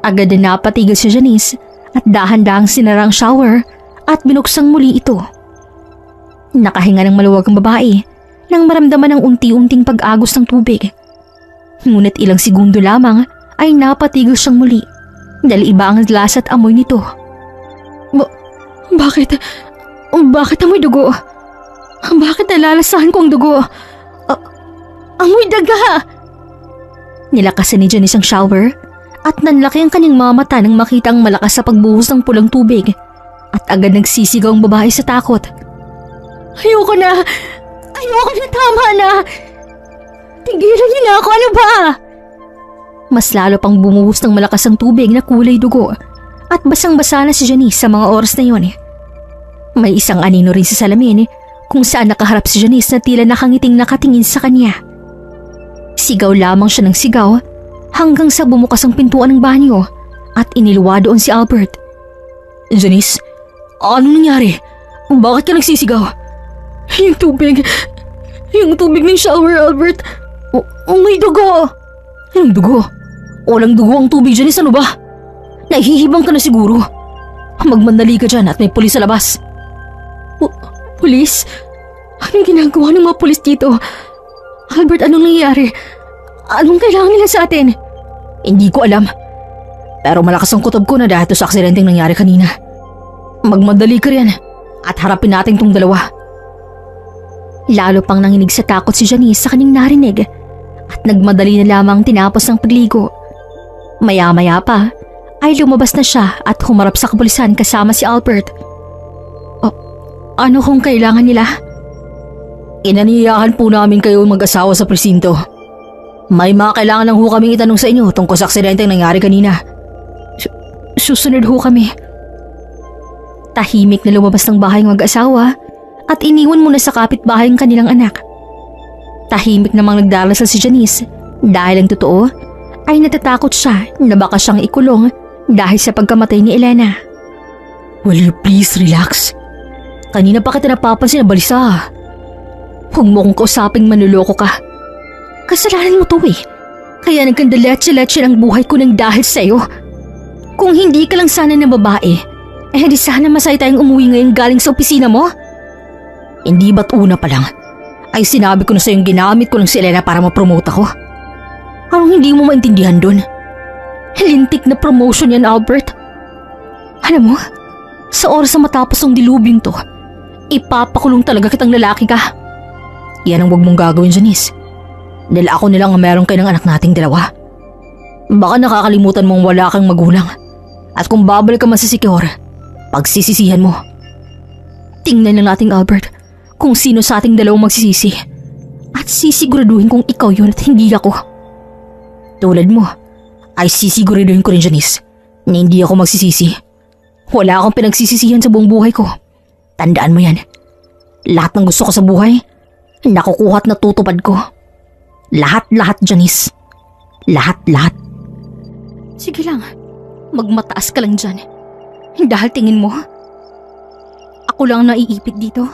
Agad na napatigil si Janice at dahan-dahang sinara ang shower at binuksang muli ito. Nakahinga ng maluwag ang babae nang maramdaman ng unti-unting pag-agos ng tubig. Ngunit ilang segundo lamang ay napatigil siyang muli dahil iba ang lasa at amoy nito. Bakit? Bakit amoy dugo? Bakit nalalasahan ko ang dugo? Amoy daga! Nilakasan ni Janice ang shower at nanlaki ang kanyang mga mata nang makita ang malakas sa pagbuhos ng pulang tubig at agad nagsisigaw ang babae sa takot. Ayoko na! Ayoko na, tama na! Tigilan niyo na ako, ano ba? Mas lalo pang bumuhos ng malakas ang tubig na kulay dugo at basang-basa na si Janice sa mga oras na yon. May isang anino rin sa salamin kung saan nakaharap si Janice na tila nakangiting nakatingin sa kanya. Sigaw lamang siya ng sigaw hanggang sa bumukas ang pintuan ng banyo at iniluwa doon si Albert. Janice, ano nangyari? Bakit ka nagsisigaw? Yung tubig ng shower, Albert. May dugo. Anong dugo? Walang dugo ang tubig, Janice, ano ba? Nahihibang ka na siguro. Magmandali ka dyan at may pulis sa labas. Pulis? Anong ginagawa ng mga pulis dito? Albert, anong nangyayari? Anong kailangan nila sa atin? Hindi ko alam. Pero malakas ang kutob ko na dahil sa aksidenteng nangyari kanina. Magmadali ka riyan at harapin natin tong dalawa. Lalo pang nanginig sa takot si Janice sa kanyang narinig at nagmadali na lamang tinapos ng pagligo. Maya-maya pa ay lumabas na siya at humarap sa kapulisan kasama si Albert. Ano kung kailangan nila? Inaniyahan po namin kayo mag-asawa sa presinto. May mga kailangan lang ho kaming itanong sa inyo tungkol sa aksidenteng nangyari kanina. Susunod ho kami. Tahimik na lumabas ng bahay ng mag-asawa at iniwan muna sa kapitbahay ang kanilang anak. Tahimik namang nagdarasal si Janice dahil ang totoo ay natatakot siya na baka siyang ikulong dahil sa pagkamatay ni Elena. Will you please relax? Kanina pa kita napapansin na balisa. Huwag mo kong kausaping manloloko ka. Kasalanan mo to eh. Kaya nagkandaletse-letse ang buhay ko ng dahil sa'yo. Kung hindi ka lang sana ng babae, di sana masaya tayong umuwi ngayon galing sa opisina mo. Hindi ba't una pa lang ay sinabi ko na sa'yong ginamit ko ng si Elena para ma-promote ako? Anong hindi mo maintindihan dun? Lintik na promotion yan, Albert. Alam mo, sa oras na matapos ang dilubing to, ipapakulong talaga kitang lalaki ka. Yan ang wag mong gagawin, Janice. Dahil ako nilang ang meron kayo ng anak nating dalawa. Baka nakakalimutan mong wala kang magulang. At kung babalik ka man sa Sikihor, pagsisisihan mo. Tingnan lang natin, Albert, kung sino sa ating dalawang magsisisi. At sisiguraduhin kong ikaw yun at hindi ako. Tulad mo, ay sisiguraduhin ko rin, Janice, na hindi ako magsisisi. Wala akong pinagsisisihan sa buong buhay ko. Tandaan mo yan. Lahat ng gusto ko sa buhay, nakukuha at natutupad ko. Lahat-lahat, Janice. Lahat-lahat. Sige lang, magmataas ka lang dyan. Dahil tingin mo, ako lang ang naiipit dito.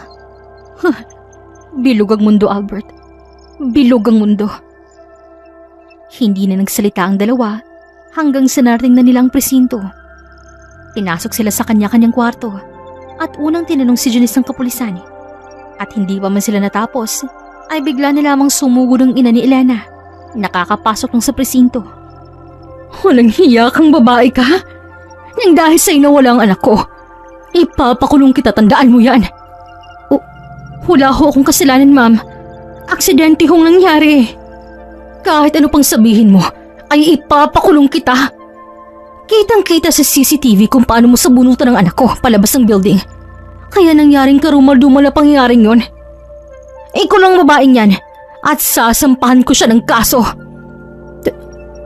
Bilog ang mundo, Albert. Bilog ang mundo. Hindi na nagsalita ang dalawa hanggang sa narating na nilang presinto. Pinasok sila sa kanya-kanyang kwarto at unang tinanong si Janice ng kapulisan. At hindi pa man sila natapos, ay bigla na lamang sumugod ang ina ni Elena. Nakakapasok lang sa presinto. Walang hiya kang babae ka? Nang dahil sa'yo nawala ang anak ko, ipapakulong kita, tandaan mo yan. Wala ho akong kasalanan, ma'am. Aksidente hong nangyari. Kahit ano pang sabihin mo, ay ipapakulong kita. Kitang-kita sa CCTV kung paano mo sabunutan ang anak ko palabas ng building. Kaya nangyaring karumal-dumal na pangyayaring yon. Ikulong ang babaeng yan at sasampahan ko siya ng kaso.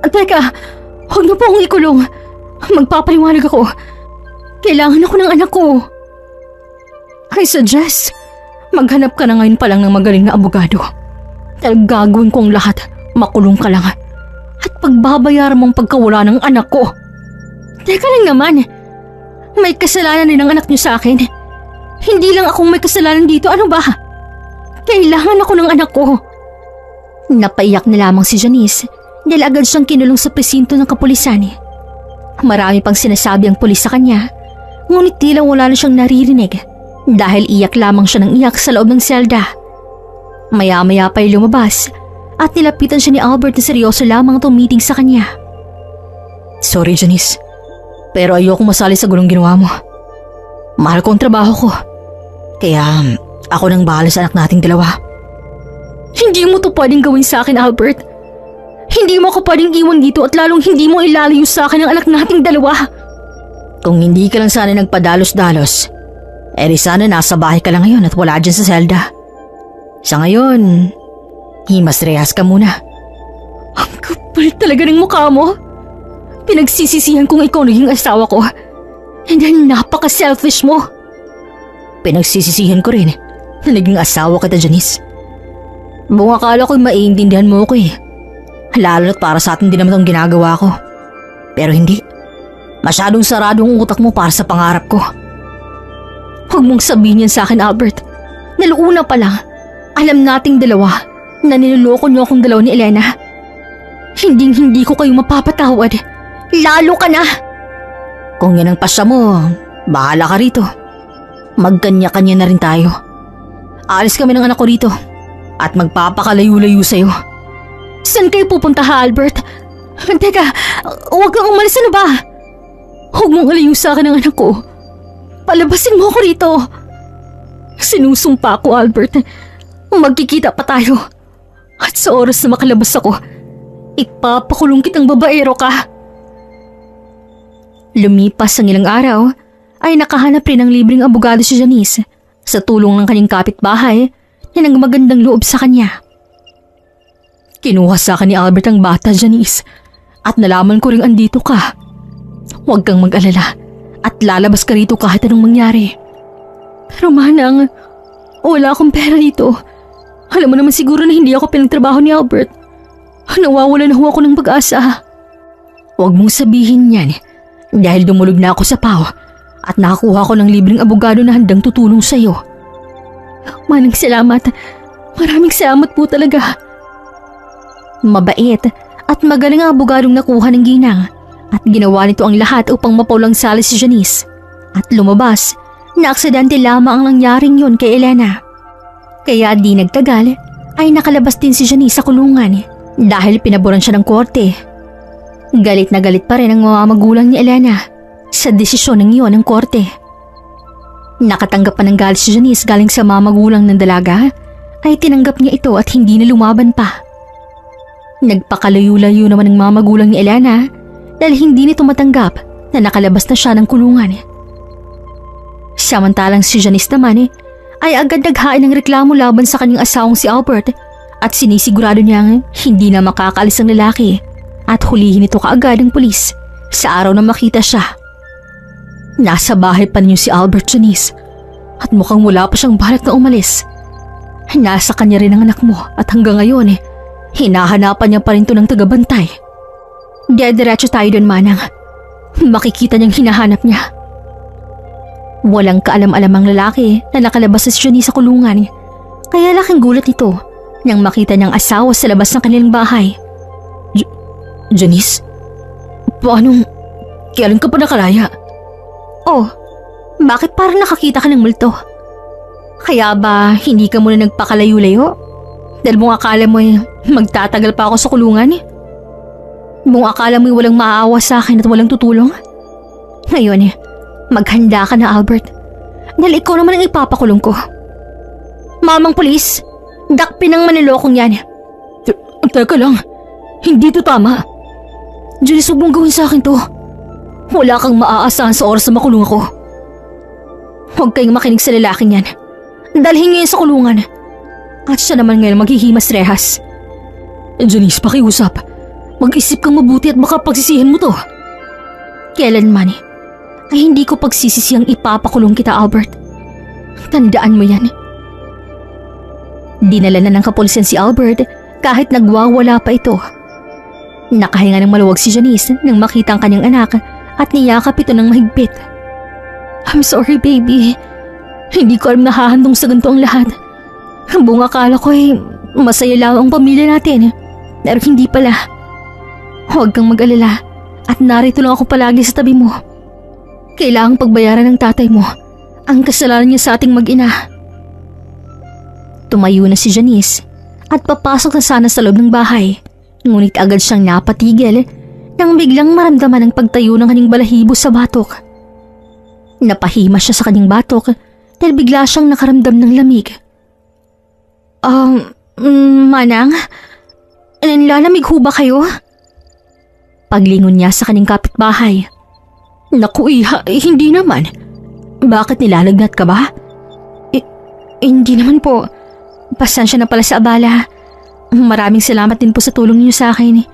Teka, huwag na po akong ikulong. Magpapaliwanag ako. Kailangan ako ng anak ko. I suggest, maghanap ka na ngayon pa lang ng magaling na abogado. Dahil gagawin ko ang lahat, makulong ka lang. At pagbabayaran mong pagkawala ng anak ko. Teka lang naman, may kasalanan din ang anak niyo sa akin. Hindi lang akong may kasalanan dito, ano ba? Kailangan ako ng anak ko. Napaiyak na lamang si Janice dahil agad siyang kinulong sa presinto ng kapulisan. Marami pang sinasabi ang pulis sa kanya, ngunit tila wala na siyang naririnig dahil iyak lamang siya ng iyak sa loob ng selda. Maya-maya pa'y lumabas at nilapitan siya ni Albert na seryoso lamang tumiting sa kanya. Sorry, Janice, pero ayokong masali sa gulong ginawa mo. Mahal ko ang trabaho ko, kaya ako nang bahala sa anak nating dalawa. Hindi mo to pwedeng gawin sa akin, Albert. Hindi mo ako pwedeng iwan dito at lalong hindi mo ilalayo sa akin ang anak nating dalawa. Kung hindi ka lang sana nagpadalos-dalos, di sana nasa bahay ka lang ngayon at wala dyan sa selda. Sa ngayon, himas rehas ka muna. Ang kapal talaga ng mukha mo. Pinagsisisihan kong ikaw naging asawa ko. And then napaka-selfish mo. Pinagsisisihan ko rin na naging asawa kita, Janice. Buong akala ko'y maiintindihan mo ko eh. Lalo na't para sa atin din naman itong ginagawa ko. Pero hindi. Masyadong sarado ang utak mo para sa pangarap ko. Huwag mong sabihin yan sa akin, Albert. Naluuna pa lang, alam nating dalawa na niloloko niyo akong dalawa ni Elena. Hindi ko kayo mapapatawad. Lalo ka na! Kung yan ang pasya mo, bahala ka rito. Magkanya-kanya na rin tayo. Alis kami ng anak ko rito at magpapakalayo-layo sa'yo. Saan kayo pupunta, ha, Albert? Teka, huwag kang umalis, ano ba? Huwag mong alayo sa akin ang anak ko. Palabasin mo ako rito. Sinusumpa ko, Albert. Magkikita pa tayo. At sa oras na makalabas ako, ipapakulong kitang babaero ka. Lumipas ang ilang araw, ay nakahanap rin ng libreng abogado si Janice sa tulong ng kanyang kapitbahay na nagmagandang loob sa kanya. Kinuha sa akin ni Albert ang bata, Janice, at nalaman ko ring andito ka. Huwag kang mag-alala at lalabas ka rito kahit anong mangyari. Pero manang, wala akong pera dito. Alam mo naman siguro na hindi ako pinagtrabaho ni Albert. Nawawala na ho ako ng pag-asa. Huwag mong sabihin yan dahil dumulog na ako sa PAO at nakakuha ko ng libreng abogado na handang tutulong sa iyo. Manang salamat. Maraming salamat po talaga. Mabait at magaling ang abogadong nakuha ng ginang at ginawa nito ang lahat upang mapaulang sala si Janice. At lumabas na aksidente lamang ang nangyaring yun kay Elena. Kaya di nagtagal ay nakalabas din si Janice sa kulungan dahil pinaboran siya ng korte. Galit na galit pa rin ang mga magulang ni Elena sa desisyon ng iyon ng korte. Nakatanggap pa ng galit si Janice galing sa mga magulang ng dalaga ay tinanggap niya ito at hindi na lumaban pa. Nagpakalayo-layo naman ng mga magulang ni Elena dahil hindi nito matanggap na nakalabas na siya ng kulungan. Samantalang si Janice naman ay agad naghain ng reklamo laban sa kanyang asawang si Albert at sinisigurado niyang hindi na makakaalis ang lalaki at hulihin ito kaagad ng pulis sa araw na makita siya. Nasa bahay pa niyo si Albert, Janice, at mukhang wala pa siyang balak na umalis. Nasa kanya rin ang anak mo at hanggang ngayon hinahanapan niya pa rin to ng tagabantay. Diretso tayo doon, Manang. Makikita niyang hinahanap niya. Walang kaalam-alam ang lalaki na nakalabas sa Janice sa kulungan, kaya laking gulat nito nang makita niyang asawa sa labas ng kanilang bahay. Janice? Paano? Kailan ka pa nakalaya? Oh, bakit parang nakakita ka ng multo? Kaya ba hindi ka muna nagpakalayo-layo? Dahil mong akala mo magtatagal pa ako sa kulungan? Mong akala mo walang maaawa sa akin at walang tutulong? Ngayon maghanda ka na, Albert. Dahil ikaw naman ang ipapakulong ko. Mamang pulis, dakpin ang manlolokong yan. Teka lang, hindi to tama. Janice, huwag mong gawin sa akin to. Wala kang maaasahan sa oras na makulong ako. Huwag kayong makinig sa lalaking yan. Dalhin niyo yan sa kulungan. At siya naman ngayon maghihimas rehas. Janice, pakiusap. Mag-isip kang mabuti at baka pagsisihan mo to. Kailanman ay hindi ko pagsisisiyang ipapakulong kita, Albert. Tandaan mo yan. Dinala na ng kapulisan si Albert kahit nagwawala pa ito. Nakahinga ng maluwag si Janice nang makita ang kanyang anak at niyakap ito ng mahigpit. I'm sorry, baby. Hindi ko alam na hahandong sa ganito ang lahat. Buong akala ko masaya lang ang pamilya natin. Pero hindi pala. Huwag kang mag-alala at narito lang ako palagi sa tabi mo. Kailangang pagbayaran ng tatay mo ang kasalanan niya sa ating mag-ina. Tumayo na si Janice at papasok na sana sa loob ng bahay. Ngunit agad siyang napatigil nang biglang maramdaman ang pagtayo ng kanyang balahibo sa batok. Napahima siya sa kanyang batok dahil bigla siyang nakaramdam ng lamig. Manang? Nanlalamig ho ba kayo? Paglingon niya sa kanyang kapitbahay. Naku, Iha, hindi naman. Bakit nilalagnat ka ba? Hindi naman po. Pasensya na pala sa abala. Maraming salamat din po sa tulong niyo sa akin.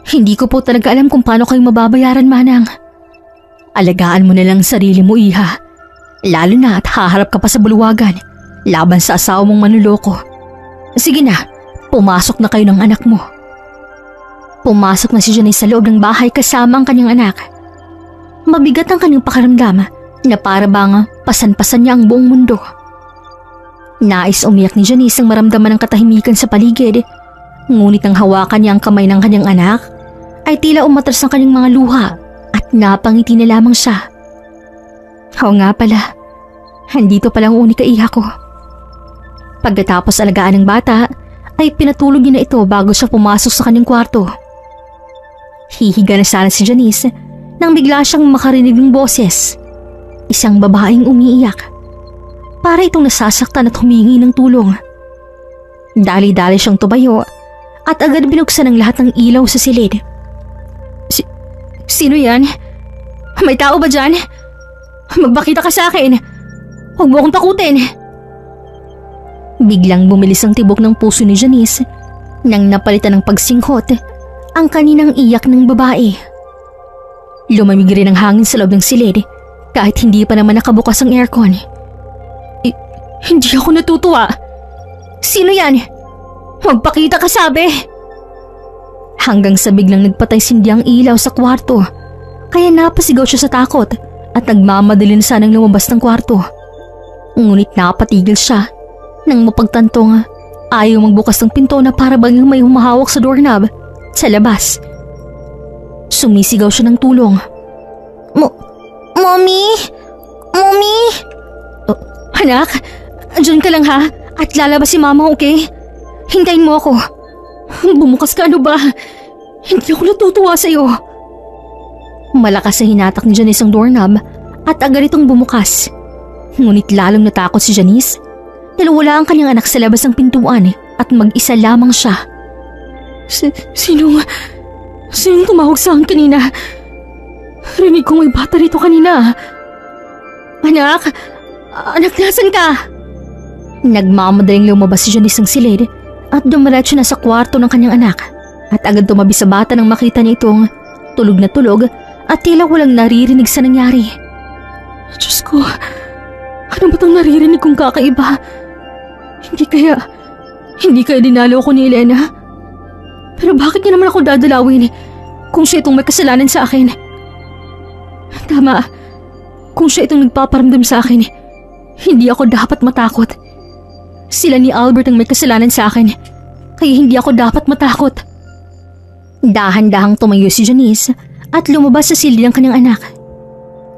Hindi ko po talaga alam kung paano kayo mababayaran, Manang. Alagaan mo na lang sarili mo, Iha. Lalo na at haharap ka pa sa buluwagan laban sa asawa mong manloloko. Sige na, pumasok na kayo ng anak mo. Pumasok na si Janice sa loob ng bahay kasama ang kanyang anak. Mabigat ang kanyang pakaramdam na para bang pasan-pasan niya ang buong mundo. Nais umiyak ni Janice ang maramdaman ng katahimikan sa paligid. Ngunit nang hawakan niya ang kamay ng kanyang anak, ay tila umatras ang kanyang mga luha at napangiti na lamang siya. Oo nga pala, andito palang unika iha ko. Pagkatapos alagaan ng bata, ay pinatulog niya na ito bago siya pumasok sa kanyang kwarto. Hihiga na sana si Janice nang bigla siyang makarinig ng boses. Isang babaeng umiiyak. Para itong nasasaktan at humingi ng tulong. Dali-dali siyang tumayo at agad binuksan ang lahat ng ilaw sa silid. Sino yan? May tao ba dyan? Magpakita ka sa akin. Huwag mo akong takutin. Biglang bumilis ang tibok ng puso ni Janice nang napalitan ng pagsinghot ang kaninang iyak ng babae. Lumamig rin ang hangin sa loob ng silid kahit hindi pa naman nakabukas ang aircon. Hindi ako natutuwa. Sino yan? Magpakita ka, sabi. Hanggang sa biglang nagpatay sindi ang ilaw sa kwarto, kaya napasigaw siya sa takot at nagmamadali na sanang lumabas ng kwarto. Ngunit napatigil siya nang mapagtantong ayaw magbukas ng pinto na para bang may humahawak sa doorknob sa labas. Sumisigaw siya ng tulong. Mommy? Mommy? Oh, anak, dyan ka lang ha at lalabas si mama, okay? Hintayin mo ako. Bumukas ka, ano ba? Hindi ako natutuwa sa'yo. Malakas sa hinatak ni Janice ang doorknob at agad itong bumukas. Ngunit lalong natakot si Janice dahil wala ang kanyang anak sa labas ng pintuan at mag-isa lamang siya. Sinong tumawag sa akin kanina? Rinig ko may bata rito kanina. Anak, nasan ka? Nagmamadaling lumabas si Janice ng silid at dumiretso na sa kwarto ng kanyang anak at agad tumabi sa bata nang makita niya itong tulog na tulog at tila walang naririnig sa nangyari. Diyos ko, ano ba itong naririnig kong kakaiba? Hindi kaya dinalaw ko ni Elena? Pero bakit niya naman ako dadalawin kung siya itong may kasalanan sa akin? Tama, kung siya itong nagpaparamdam sa akin, hindi ako dapat matakot. Sila ni Albert ang may kasalanan sa akin, kaya hindi ako dapat matakot. Dahan-dahang tumayo si Janice at lumabas sa silid ng kanyang anak.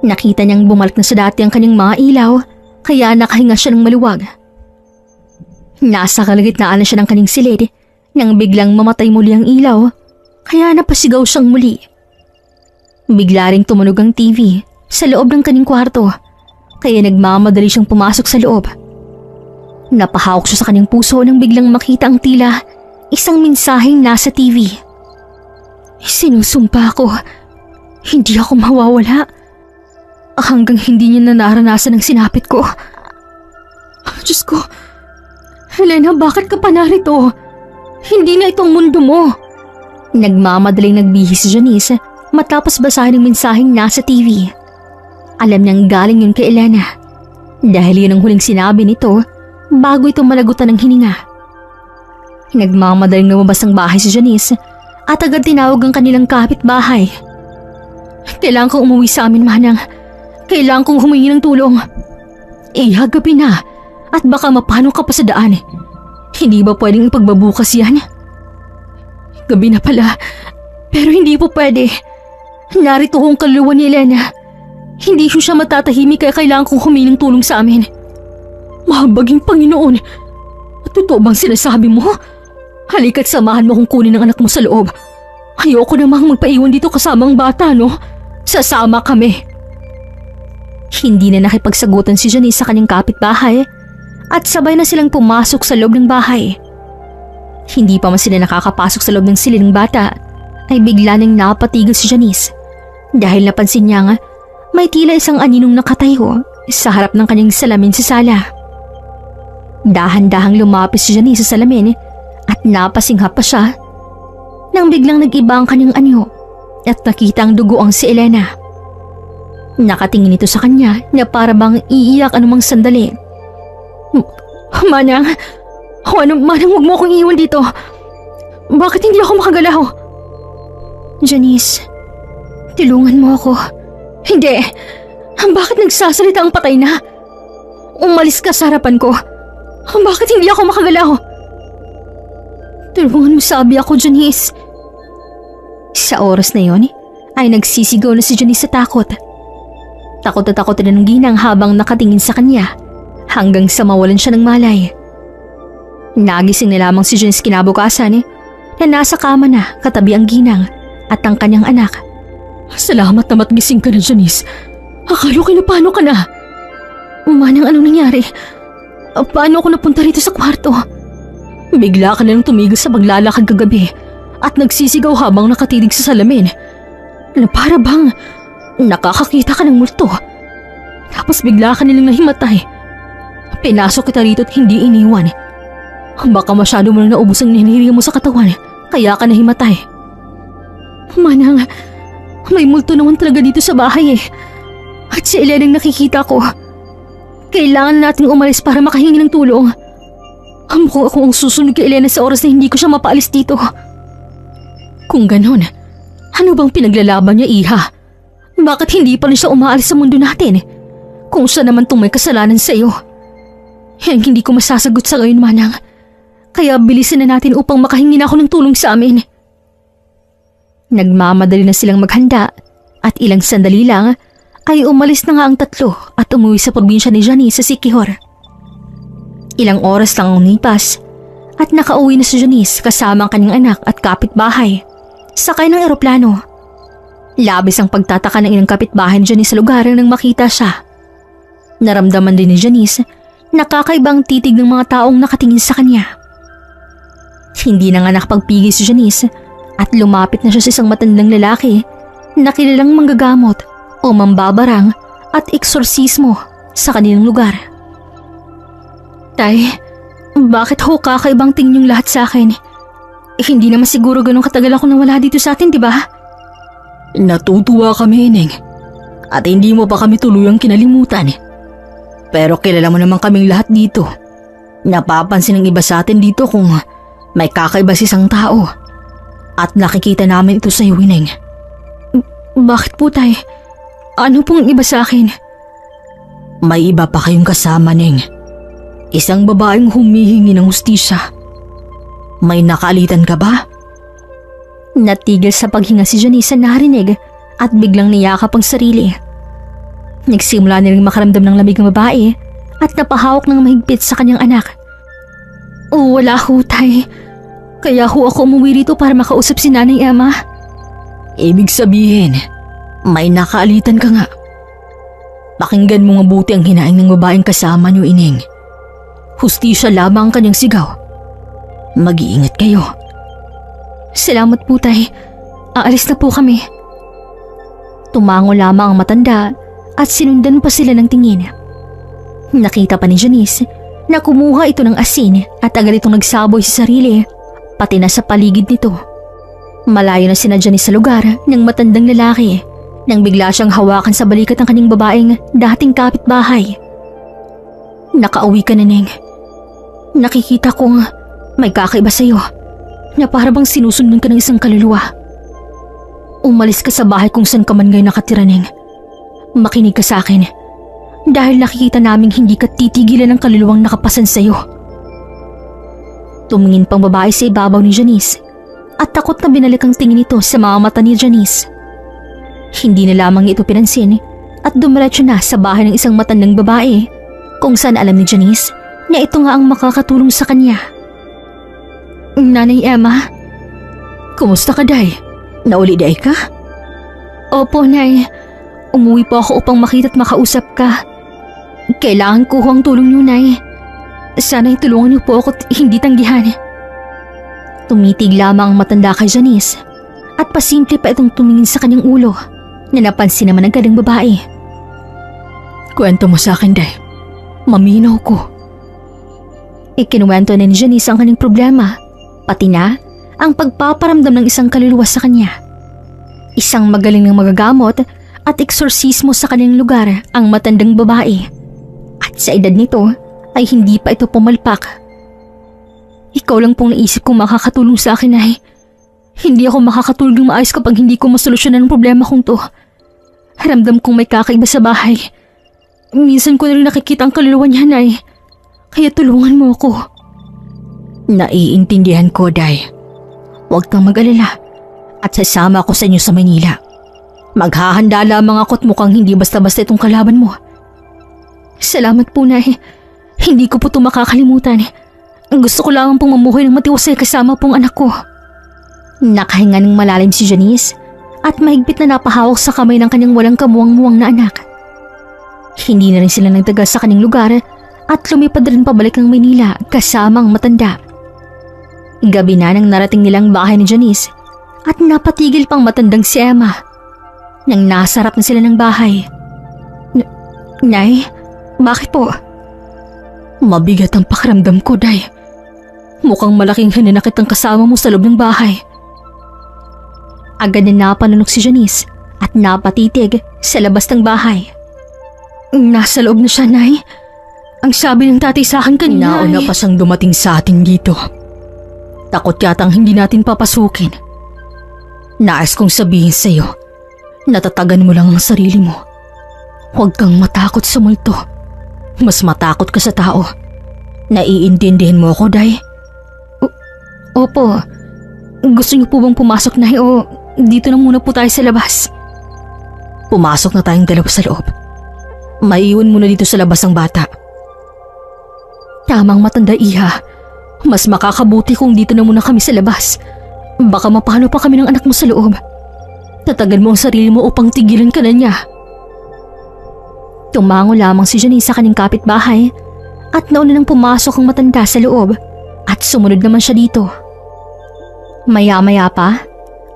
Nakita niyang bumalik na sa dati ang kanyang mga ilaw, kaya nakahinga siya ng maluwag. Nasa kalagitnaan na siya ng kanyang silid nang biglang mamatay muli ang ilaw, kaya napasigaw siyang muli. Bigla ring tumunog ang TV sa loob ng kanyang kwarto, kaya nagmamadali siyang pumasok sa loob. Napahawak siya sa kanyang puso nang biglang makita ang tila isang mensaheng nasa TV. Sinusumpa ko, hindi ako mawawala hanggang hindi niya naranasan ang sinapit ko. Diyos ko, Helena, bakit ka pa narito? Hindi na itong mundo mo. Nagmamadaling nagbihis si Janice matapos basahin ang mensaheng nasa TV. Alam niyang galing yun kay Elena dahil yun ang huling sinabi nito bago ito malagutan ng hininga. Nagmamadaling lumabas ng bahay si Janice at agad tinawag ang kanilang kapitbahay. Kailangan kong umuwi sa amin, Manang. Kailangan kong humingi ng tulong. Gabi na at baka mapano ka pa sa daan. Hindi ba pwedeng ipagbabukas yan? Gabi na pala, pero hindi po pwede. Narito kong kaluluwa ni Elena. Hindi siya matatahimik kaya kailangan kong humingi ng tulong sa amin. Mahabaging Panginoon, totoo bang sinasabi mo? Halika't samahan mo kung kunin ang anak mo sa loob. Ayoko namang magpaiwan dito kasama ang bata, no? Sasama kami. Hindi na nakipagsagutan si Janice sa kanyang kapitbahay at sabay na silang pumasok sa loob ng bahay. Hindi pa man sila nakakapasok sa loob ng silid ng bata ay bigla nang napatigil si Janice dahil napansin niya nga may tila isang aninong nakatayo sa harap ng kanyang salamin sa sala. Dahan-dahang lumapis si Janice sa salamin at napasinghap pa siya nang biglang nag-iba ang kanyang anyo at nakita ang dugo ang si Elena. Nakatingin ito sa kanya na para bang iiyak anumang sandali. Manang, Manang, huwag mo akong iiwan dito. Bakit hindi ako makagalaw? Janice, tulungan mo ako. Hindi. Bakit nagsasalita ang patay na? Umalis ka sa harapan ko. Bakit hindi ako makagalaw? Tulungan mo, sabi ako, Janice. Sa oras na yon ay nagsisigaw na si Janice sa takot. Takot na takot na ng ginang habang nakatingin sa kanya hanggang sa mawalan siya ng malay. Nagising na lamang si Janice kinabukasan na nasa kama na katabi ang ginang at ang kanyang anak. Salamat na matgising ka na, Janice. Akala ko na paano ka na. Manang, anong nangyari? Paano ako napunta rito sa kwarto? Bigla ka na lang tumigil sa paglalakad kagabi at nagsisigaw habang nakatitig sa salamin. Na para bang nakakakita ka ng multo. Tapos bigla ka nilang nahimatay. Pinasok kita rito at hindi iniwan. Baka masyado mo nang naubos ang niniriya mo sa katawan kaya ka nahimatay. Manang, may multo naman talaga dito sa bahay At si Elena ang nakikita ko. Kailangan nating umalis para makahingi ng tulong. Mukhang ako ang susunod kay Elena sa oras na hindi ko siya mapaalis dito. Kung ganon, ano bang pinaglalaban niya, Iha? Bakit hindi pa rin siya umaalis sa mundo natin? Kung siya naman tong may kasalanan sa iyo. Hindi ko masasagot sa ngayon, Manang. Kaya bilisan na natin upang makahingi na ako ng tulong sa amin. Nagmamadali na silang maghanda at ilang sandali lang ay umalis na nga ang tatlo at umuwi sa probinsya ni Janice sa Siquijor. Ilang oras lang ang nipas at nakauwi na si Janice kasama ang kanyang anak at kapitbahay. Sakay ng eroplano. Labis ang pagtataka ng ilang kapitbahay ni Janice sa lugar nang makita siya. Naramdaman din ni Janice na kakaibang titig ng mga taong nakatingin sa kanya. Hindi na nga nakapagpigil si Janice at lumapit na siya sa isang matandang lalaki na kilalang manggagamot o mambabarang at eksorsismo sa kanilang lugar. Tay, bakit ho kakaibang tingin yung lahat sa akin? Hindi naman siguro ganun katagal ako nawala dito sa atin, di ba? Natutuwa kami, Ineng. At hindi mo pa kami tuluyang kinalimutan. Pero kilala mo naman kaming lahat dito. Napapansin ng iba sa atin dito kung may kakaiba sa isang tao. At nakikita namin ito sa iyo, Ineng. Bakit po, Tay? Ano pong iba sa akin? May iba pa kayong kasama, Neng. Isang babaeng humihingi ng hustisya. May nakaalitan ka ba? Natigil sa paghinga si Janice sa narinig at biglang niyakap ang sarili. Nagsimula nilang makaramdam ng lamig ng babae at napahawak ng mahigpit sa kanyang anak. Wala ho, Tay. Kaya ho ako umuwi rito para makausap si Nanay Emma. Ibig sabihin, may nakaalitan ka nga. Pakinggan mo nga buti ang hinaing ng babaeng kasama niyo, Ineng. Hustisya lamang ang kanyang sigaw. Mag-iingat kayo. Salamat po, Tay. Aalis na po kami. Tumango lamang ang matanda at sinundan pa sila ng tingin. Nakita pa ni Janice na kumuha ito ng asin at agad itong nagsaboy sa sarili, pati na sa paligid nito. Malayo na sina Janice sa lugar ng matandang lalaki nang bigla siyang hawakan sa balikat ng kanyang babaeng dating kapitbahay. Nakauwi ka na, Neng. Nakikita kong may kakaiba sa'yo na para bang sinusundan ka ng isang kaluluwa. Umalis ka sa bahay kung saan ka man ngayon nakatira, Neng. Makinig ka sa akin dahil nakikita naming hindi ka titigilan ng kaluluwang nakapasan sa'yo. Tumingin pang babae sa ibabaw ni Janice at takot na binalik ang tingin nito sa mga mata ni Janice. Hindi na lamang ito pinansin at dumiretso na sa bahay ng isang matandang babae kung saan alam ni Janice na ito nga ang makakatulong sa kanya. Nanay Emma, Kumusta ka, Day? Nauli-day ka? Opo, Nay. Umuwi po ako upang makita at makausap ka. Kailangan ko ang tulong niyo, Nay. Sana'y tulungan niyo po ako at hindi tanggihan. Tumitig lamang ang matanda kay Janice at pasimple pa itong tumingin sa kanyang ulo na napansin naman ng galing babae. Kwento mo sa akin, Day. Maminaw ko. Ikinuwento na ni Janice ang kanyang problema, pati na ang pagpaparamdam ng isang kaluluwa sa kanya. Isang magaling ng magagamot at eksorsismo sa kanyang lugar ang matandang babae. At sa edad nito ay hindi pa ito pumalpak. Ikaw lang pong naisip kong makakatulong sa akin, ay hindi ako makakatulong maayos kapag hindi ko masolusyonan ang problema kong to. Ramdam kong may kakaiba sa bahay. Minsan ko na rin nakikita ang kaluluwa niya, Nay. Kaya tulungan mo ako. Naiintindihan ko, Day. Huwag kang mag-alala at sasama ako sa inyo sa Manila. Maghahanda lamang ako at mukhang hindi basta-basta itong kalaban mo. Salamat po, Nay. Hindi ko po ito makakalimutan. Gusto ko lamang pong mamuhay ng matiwasay kasama pong anak ko. Nakahinga ng malalim si Janice at mahigpit na napahawak sa kamay ng kanyang walang kamuwang-muwang na anak. Hindi na rin sila nagtagal sa kanyang lugar at lumipad rin pabalik ng Maynila kasama ang matanda. Gabi na nang narating nilang bahay ni Janice at napatigil pang matandang si Emma. Nang nasarap na sila ng bahay. Nay, bakit po? Mabigat ang pakiramdam ko, Day. Mukhang malaking hinanakit ang kasama mo sa loob ng bahay. Agad na napanunok si Janice at napatitig sa labas ng bahay. Nasa loob na siya, Nay. Ang sabi ng tatay sa akin kanina Nauna pa siyang dumating sa atin dito. Takot yatang hindi natin papasukin. Nais kong sabihin sa iyo, natatagan mo lang ang sarili mo. Huwag kang matakot sa multo. Mas matakot ka sa tao. Naiintindihan mo ako, Day? Opo. Gusto niyo po bang pumasok, Nay, o dito na muna po tayo sa labas? Pumasok na tayong dalawa sa loob. Maiiwan mo na dito sa labas ang bata. Tamang matanda, Iha. Mas makakabuti kung dito na muna kami sa labas. Baka mapano pa kami ng anak mo sa loob. Tatagan mo ang sarili mo upang tigilan ka na niya. Tumango lamang si Janice sa kanyang kapitbahay at nauna nang pumasok ang matanda sa loob at sumunod naman siya dito. Maya-maya pa,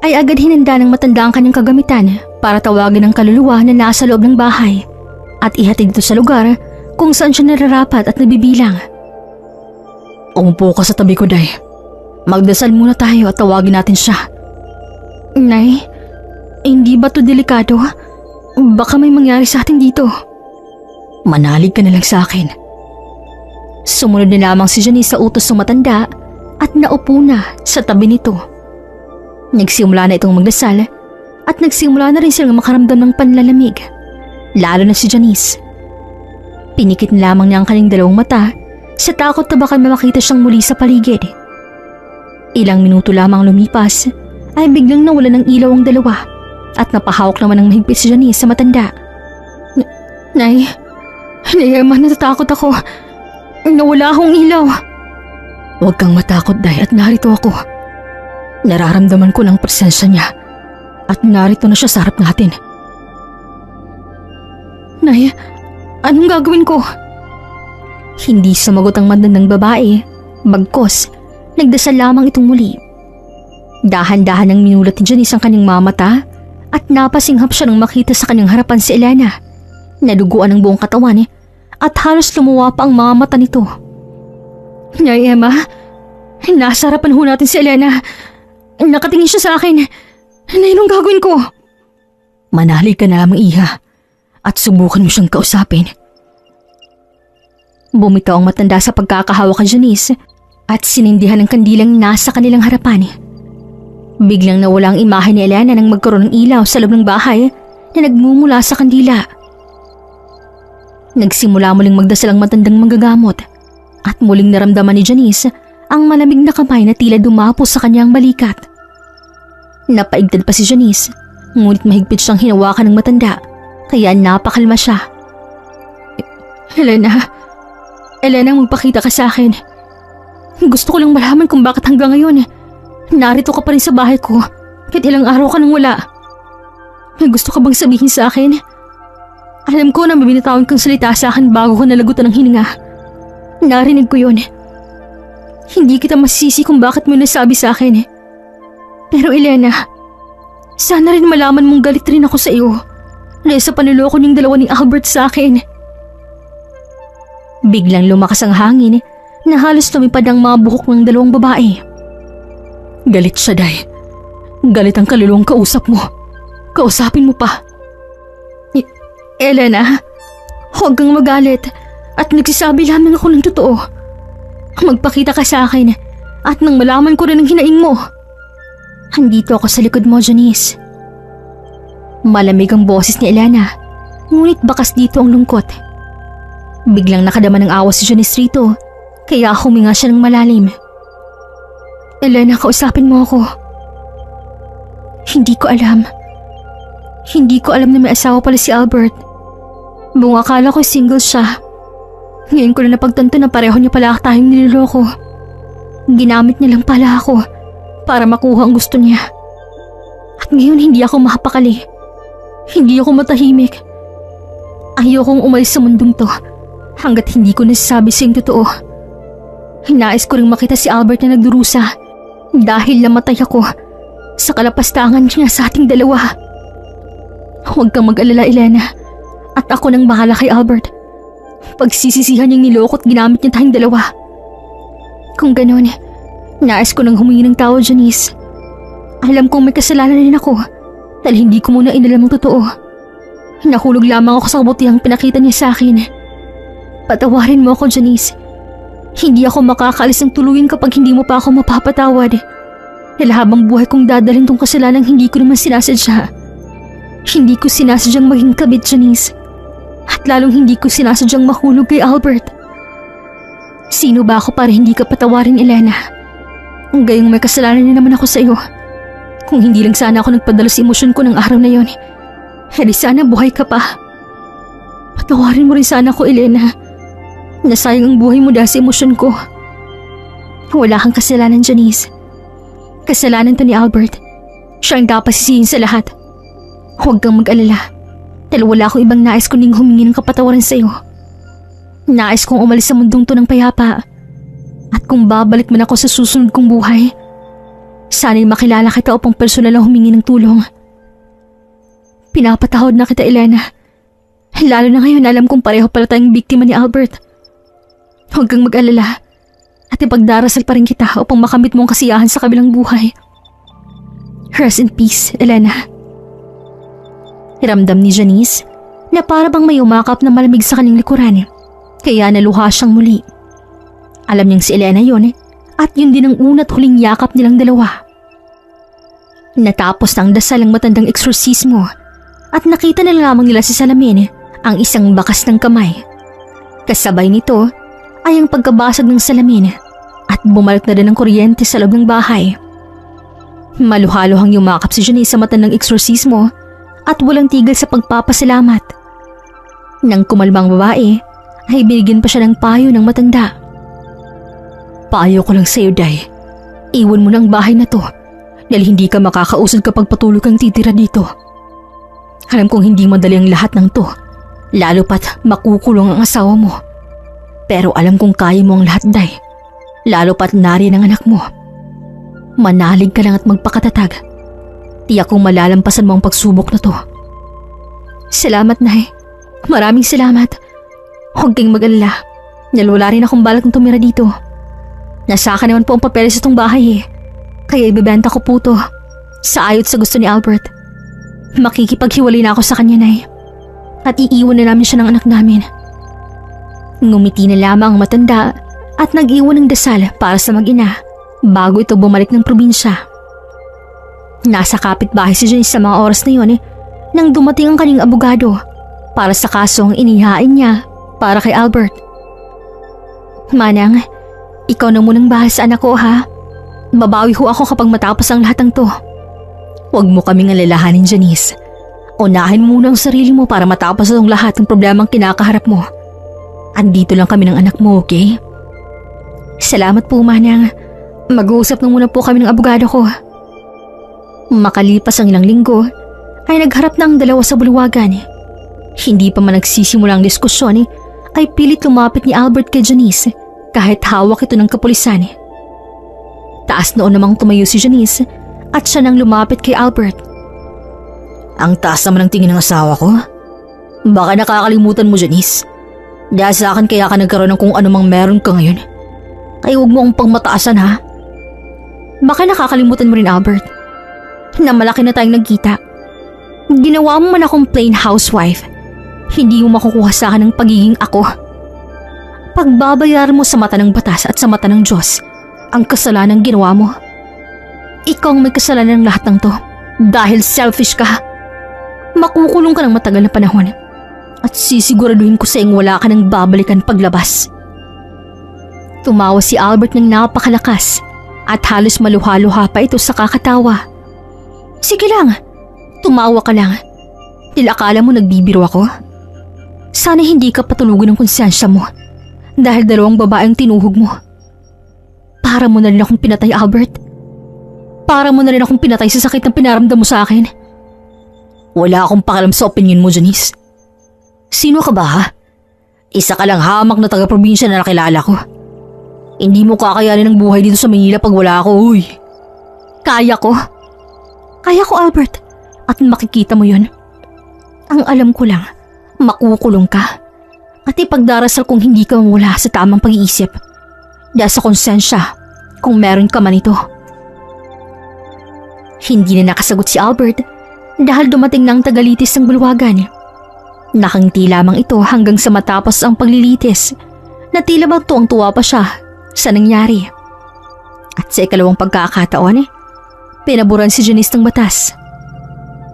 ay agad hinanda ng matanda ang kanyang kagamitan para tawagin ang kaluluwa na nasa loob ng bahay at ihatid ito sa lugar kung saan siya nararapat at nabibilang. Umupo ka sa tabi ko, Day. Magdasal muna tayo at tawagin natin siya. Nay, hindi ba to delikado? Baka may mangyari sa atin dito. Manalig ka na lang sa akin. Sumunod na lamang si Janice sa utos ng matanda at naupo na sa tabi nito. Nagsimula na itong magdasal at nagsimula na rin silang makaramdam ng panlalamig, lalo na si Janice. Pinikit na lamang niya ang kanyang dalawang mata sa takot na baka makita siyang muli sa paligid. Ilang minuto lamang lumipas ay biglang nawala ng ilaw ang dalawa at napahawak naman ng mahigpit si Janice sa matanda. Nay, Emma, natatakot ako. Nawala akong ilaw. Huwag kang matakot, Day, at narito ako. Nararamdaman ko ng presensya niya at narito na siya sa harap natin. Nay, anong gagawin ko? Hindi sumagot ang matandang babae, bagkos nagdasal lamang itong muli. Dahan-dahan ang minulat ni Janice ang kanyang mamata at napasinghap siya nang makita sa kanyang harapan si Elena. Naduguan ang buong katawan at halos lumuwa pa ang mga mata nito. Nay, Emma, nasa harapan ho natin si Elena. Nakatingin siya sa akin. Nay, anong gagawin ko? Manalig ka na lamang, Iha, at subukan mo siyang kausapin. Bumitaw ang matanda sa pagkakahawak kay Janice at sinindihan ang kandilang nasa kanilang harapan. Biglang nawala ang imahe ni Elena nang magkaroon ng ilaw sa loob ng bahay na nagmumula sa kandila. Nagsimula muling magdasal ang matandang manggagamot at muling naramdaman ni Janice ang malamig na kamay na tila dumapo sa kanyang balikat. Napaigtad pa si Janice, ngunit mahigpit siyang hinawakan ng matanda kaya napakalma siya. Elena, magpakita ka sa akin. Gusto ko lang malaman kung bakit hanggang ngayon narito ka pa rin sa bahay ko kahit ilang araw ka nang wala. May gusto ka bang sabihin sa akin? Alam ko na may binitawan kang salita sa akin bago ko nalagutan ng hininga. Narinig ko yun. Hindi kita masisi kung bakit mo nasabi sa akin. Pero Elena, sana rin malaman mong galit rin ako sa iyo dahil sa panuloko niyong dalawa ni Albert sa akin. Biglang lumakas ang hangin na halos lumipad ang mga buhok ng dalawang babae. Galit siya, Day. Galit ang kaluluwang kausap mo. Kausapin mo pa. Elena, huwag kang magalit at nagsasabi lamang ako ng totoo. Magpakita ka sa akin at nang malaman ko rin ang hinaing mo. Andito ako sa likod mo, Janice. Malamig ang boses ni Elena, ngunit bakas dito ang lungkot. Biglang nakadama ng awa si Janice rito, kaya huminga siya ng malalim. Elena, kausapin mo ako. Hindi ko alam. Hindi ko alam na may asawa pala si Albert. Buong akala ko single siya. Ngayon ko na napagtanto na pareho niya pala tayong niloloko. Ginamit niya lang pala ako para makuha ang gusto niya. At ngayon hindi ako makapakali. Hindi ako matahimik. Ayokong umalis sa mundong to hanggat hindi ko nasasabi siyang totoo. Hinais ko rin makita si Albert na nagdurusa dahil namatay ako sa kalapastangan niya sa ating dalawa. Huwag kang mag-alala, Elena. At ako nang bahala kay Albert. Pagsisisihan niyang niloko at ginamit niya tayong dalawa. Kung ganon, nais ko nang humingi ng tawad, Janice. Alam kong may kasalanan rin ako dahil hindi ko muna inalam ang totoo. Nahulog lamang ako sa kabutihang pinakita niya sa akin. Patawarin mo ako, Janice. Hindi ako makakaalis ng tuluyan kapag hindi mo pa ako mapapatawad. Dahil habang buhay kong dadalhin tong kasalanang hindi ko naman sinasadya. Hindi ko sinasadyang maging kabit, Janice. At lalong hindi ko sinasadyang mahulog kay Albert. Sino ba ako para hindi ka patawarin, Elena? Gayong may kasalanan na naman ako sa iyo. Kung hindi lang sana ako nagpadala sa emosyon ko ng araw na yon, edi sana buhay ka pa. Patawarin mo rin sana ako, Elena. Nasayang ang buhay mo dahil sa emosyon ko. Wala kang kasalanan, Janice. Kasalanan to ni Albert. Siya ang dapat sisihin sa lahat. Huwag kang mag-alala dahil wala akong ibang nais kuning humingi ng kapatawaran sa iyo. Nais kong umalis sa mundong to ng payapa. At kung babalik man ako sa susunod kong buhay, Sana'y makilala kita upang personal na humingi ng tulong. Pinapatawad na kita, Elena. Lalo na ngayon alam kong pareho pala tayong biktima ni Albert. Huwag kang mag-alala at ipagdarasal pa rin kita upang makamit mo ang kasiyahan sa kabilang buhay. Rest in peace, Elena. Ramdam ni Janice na para bang may umakap na malamig sa kanyang likuran, kaya naluha siyang muli. Alam niyang si Elena yon at yun din ang una't huling yakap nilang dalawa. Natapos na ang dasal ng matandang eksorsismo at nakita na lamang nila sa salamin ang isang bakas ng kamay. Kasabay nito ay ang pagkabasag ng salamin at bumalik na rin ang kuryente sa loob ng bahay. Maluhaluhang yumakap si Janice sa matandang eksorsismo at walang tigil sa pagpapasalamat. Nang kumalmang babae ay binigyan pa siya ng payo ng matanda. Payo ko lang sa'yo, Day. Iwan mo na ang bahay na to dahil hindi ka makakausad kapag patuloy kang titira dito. Alam kong hindi madali ang lahat ng to, lalo pat makukulong ang asawa mo. Pero alam kong kaya mo ang lahat, Day. Lalo pat nariyan ang anak mo. Manalig ka lang at magpakatatag. Tiyak kong malalampasan mo ang pagsubok na to. Salamat, Nay. Maraming salamat. Huwag kang mag-alala. Wala rin akong balak ng tumira dito. Nasa akin naman po ang papeles sa itong bahay kaya ibebenta ko po to sa ayot sa gusto ni Albert. Makikipaghiwalay na ako sa kanya, Nay. At iiwan na namin siya ng anak namin. Ngumiti na lamang ang matanda at nag-iwan ng dasal para sa mag-ina bago ito bumalik ng probinsya. Nasa kapitbahay si Janice sa mga oras na yun nang dumating ang kanyang abogado para sa kasong inihain niya para kay Albert. Manang, ikaw na munang bahal sa anak ko, ha? Babawi ho ako kapag matapos ang lahat ng to. Huwag mo kaming alalahanin, Janice. Unahin mo muna ang sarili mo para matapos ang lahat ng problemang kinakaharap mo. Andito lang kami ng anak mo, okay? Salamat po, Manang. Mag-uusap na muna po kami ng abogado ko. Makalipas ang ilang linggo, ay nagharap na ang dalawa sa bulwagan. Hindi pa man nagsisimula ang diskusyon, ay pilit lumapit ni Albert kay Janice kahit hawak ito ng kapulisan. Taas noon namang tumayo si Janice at siya nang lumapit kay Albert. Ang taas naman ng tingin ng asawa ko. Baka nakakalimutan mo, Janice. Dahil sa akin kaya ka nagkaroon ng kung anumang meron ka ngayon. Kaya huwag mo akong pangmataasan, ha? Baka nakakalimutan mo rin, Albert, na malaki na tayong nagkita. Ginawa mo man akong plain housewife. Hindi mo makukuha sa akin ng pagiging ako. Pagbabayaran mo sa mata ng batas at sa mata ng Diyos ang kasalanan ginawa mo. Ikaw ang may kasalanan ng lahat ng to dahil selfish ka. Makukulong ka ng matagal na panahon at sisiguraduhin ko sa iyong wala ka nang babalikan paglabas. Tumawa si Albert ng napakalakas at halos maluha-luha pa ito sa kakatawa. Sige lang, tumawa ka lang. Akala mo nagbibiro ako? Sana hindi ka patulugin ng konsyensya mo dahil dalawang babaeng tinuhog mo. Para mo na rin akong pinatay, Albert. Para mo na rin akong pinatay sa sakit na pinaramdam mo sa akin. Wala akong pakialam sa opinion mo, Janice. Sino ka ba, ha? Isa ka lang hamak na taga-probinsya na nakilala ko. Hindi mo kakayanin ang buhay dito sa Manila pag wala ako, uy. Kaya ko. Kaya ko, Albert. At makikita mo yun. Ang alam ko lang, makukulong ka. At ipagdarasal kung hindi ka mawala sa tamang pag-iisip. Dahil sa konsensya, kung meron ka man ito. Hindi na nakasagot si Albert dahil dumating na ang tagalitis ng bulwagan. Nakangiti lamang ito hanggang sa matapos ang paglilitis na tila ba tuwang-tuwa pa siya sa nangyari. At sa ikalawang pagkakataon, pinaburan si Janice ng batas.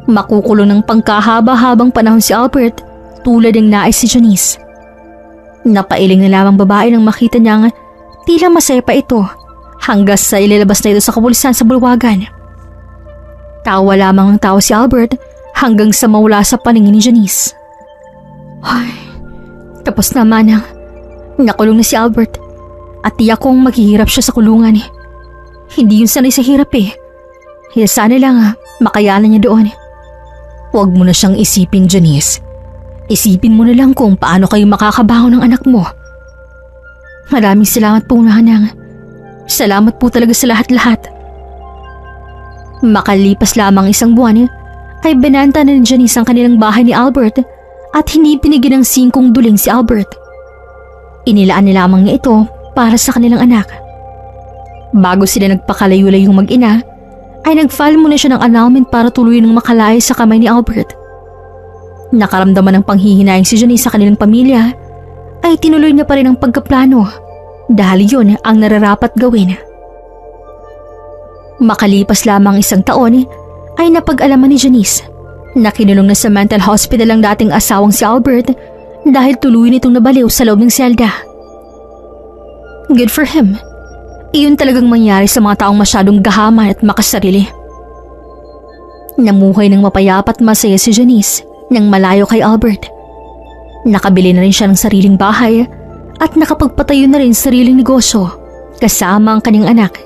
Makukulong ng pangkahaba-habang panahon si Albert tulad ng nais si Janice. Napailing na lamang babae nang makita niyang tila masaya pa ito hanggang sa ilalabas na ito sa kapulisan sa bulwagan. Tawa lamang ang tawa si Albert hanggang sa mawala sa paningin ni Janice. Ay, tapos na, Manang. Nakulong na si Albert at tiyak kong maghihirap siya sa kulungan. Hindi yun sanay sa hirap Kaya sana lang makayanan niya doon. Huwag mo na siyang isipin, Janice. Isipin mo na lang kung paano kayo makakabaho ng anak mo. Maraming salamat po, Manang. Salamat po talaga sa lahat-lahat. Makalipas lamang isang buwan ay binanta na ni Janice ang kanilang bahay ni Albert at hindi pinigyan ng 5 duling si Albert. Inilaan ni lamang niya ito para sa kanilang anak. Bago sila nagpakalayo-layong mag-ina, ay nag-file muna siya ng annulment para tuluyan ng makalaya sa kamay ni Albert. Nakaramdaman ng panghihinayang si Janice sa kanilang pamilya, ay tinuloy na pa rin ang pagkaplano dahil yun ang nararapat gawin. Makalipas lamang isang taon, ay napag-alaman ni Janice na kinulong na sa mental hospital ang dating asawang si Albert dahil tuluyan itong nabaliw sa loob ng selda. Good for him. Iyon talagang mangyari sa mga taong masyadong gahaman at makasarili. Namuhay ng mapayapa at masaya si Janice nang malayo kay Albert. Nakabili na rin siya ng sariling bahay at nakapagpatayo na rin sariling negosyo kasama ang kanyang anak.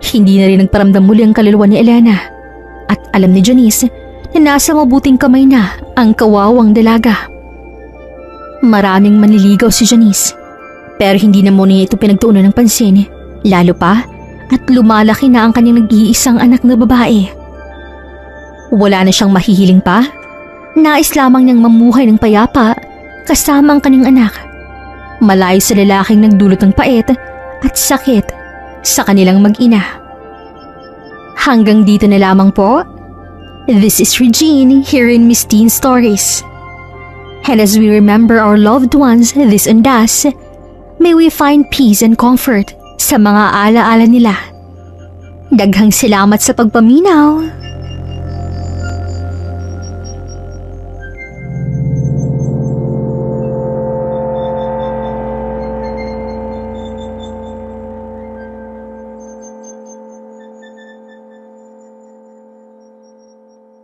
Hindi na rin nagparamdam muli ang kaluluwa ni Elena at alam ni Janice na nasa mabuting kamay na ang kawawang dalaga. Maraming manliligaw si Janice pero hindi na muna niya ito pinagtuunan ng pansin, lalo pa at lumalaki na ang kanyang nag-iisang anak na babae. Wala na siyang mahihiling pa. Nais lamang niyang mamuhay ng payapa kasama ang kanyang anak. Malayo sa lalaking nagdulot ng pait at sakit sa kanilang mag-ina. Hanggang dito na lamang po. This is Regine here in Miss Teen Stories. And as we remember our loved ones this and that, may we find peace and comfort sa mga alaala nila. Daghang salamat sa pagpaminaw.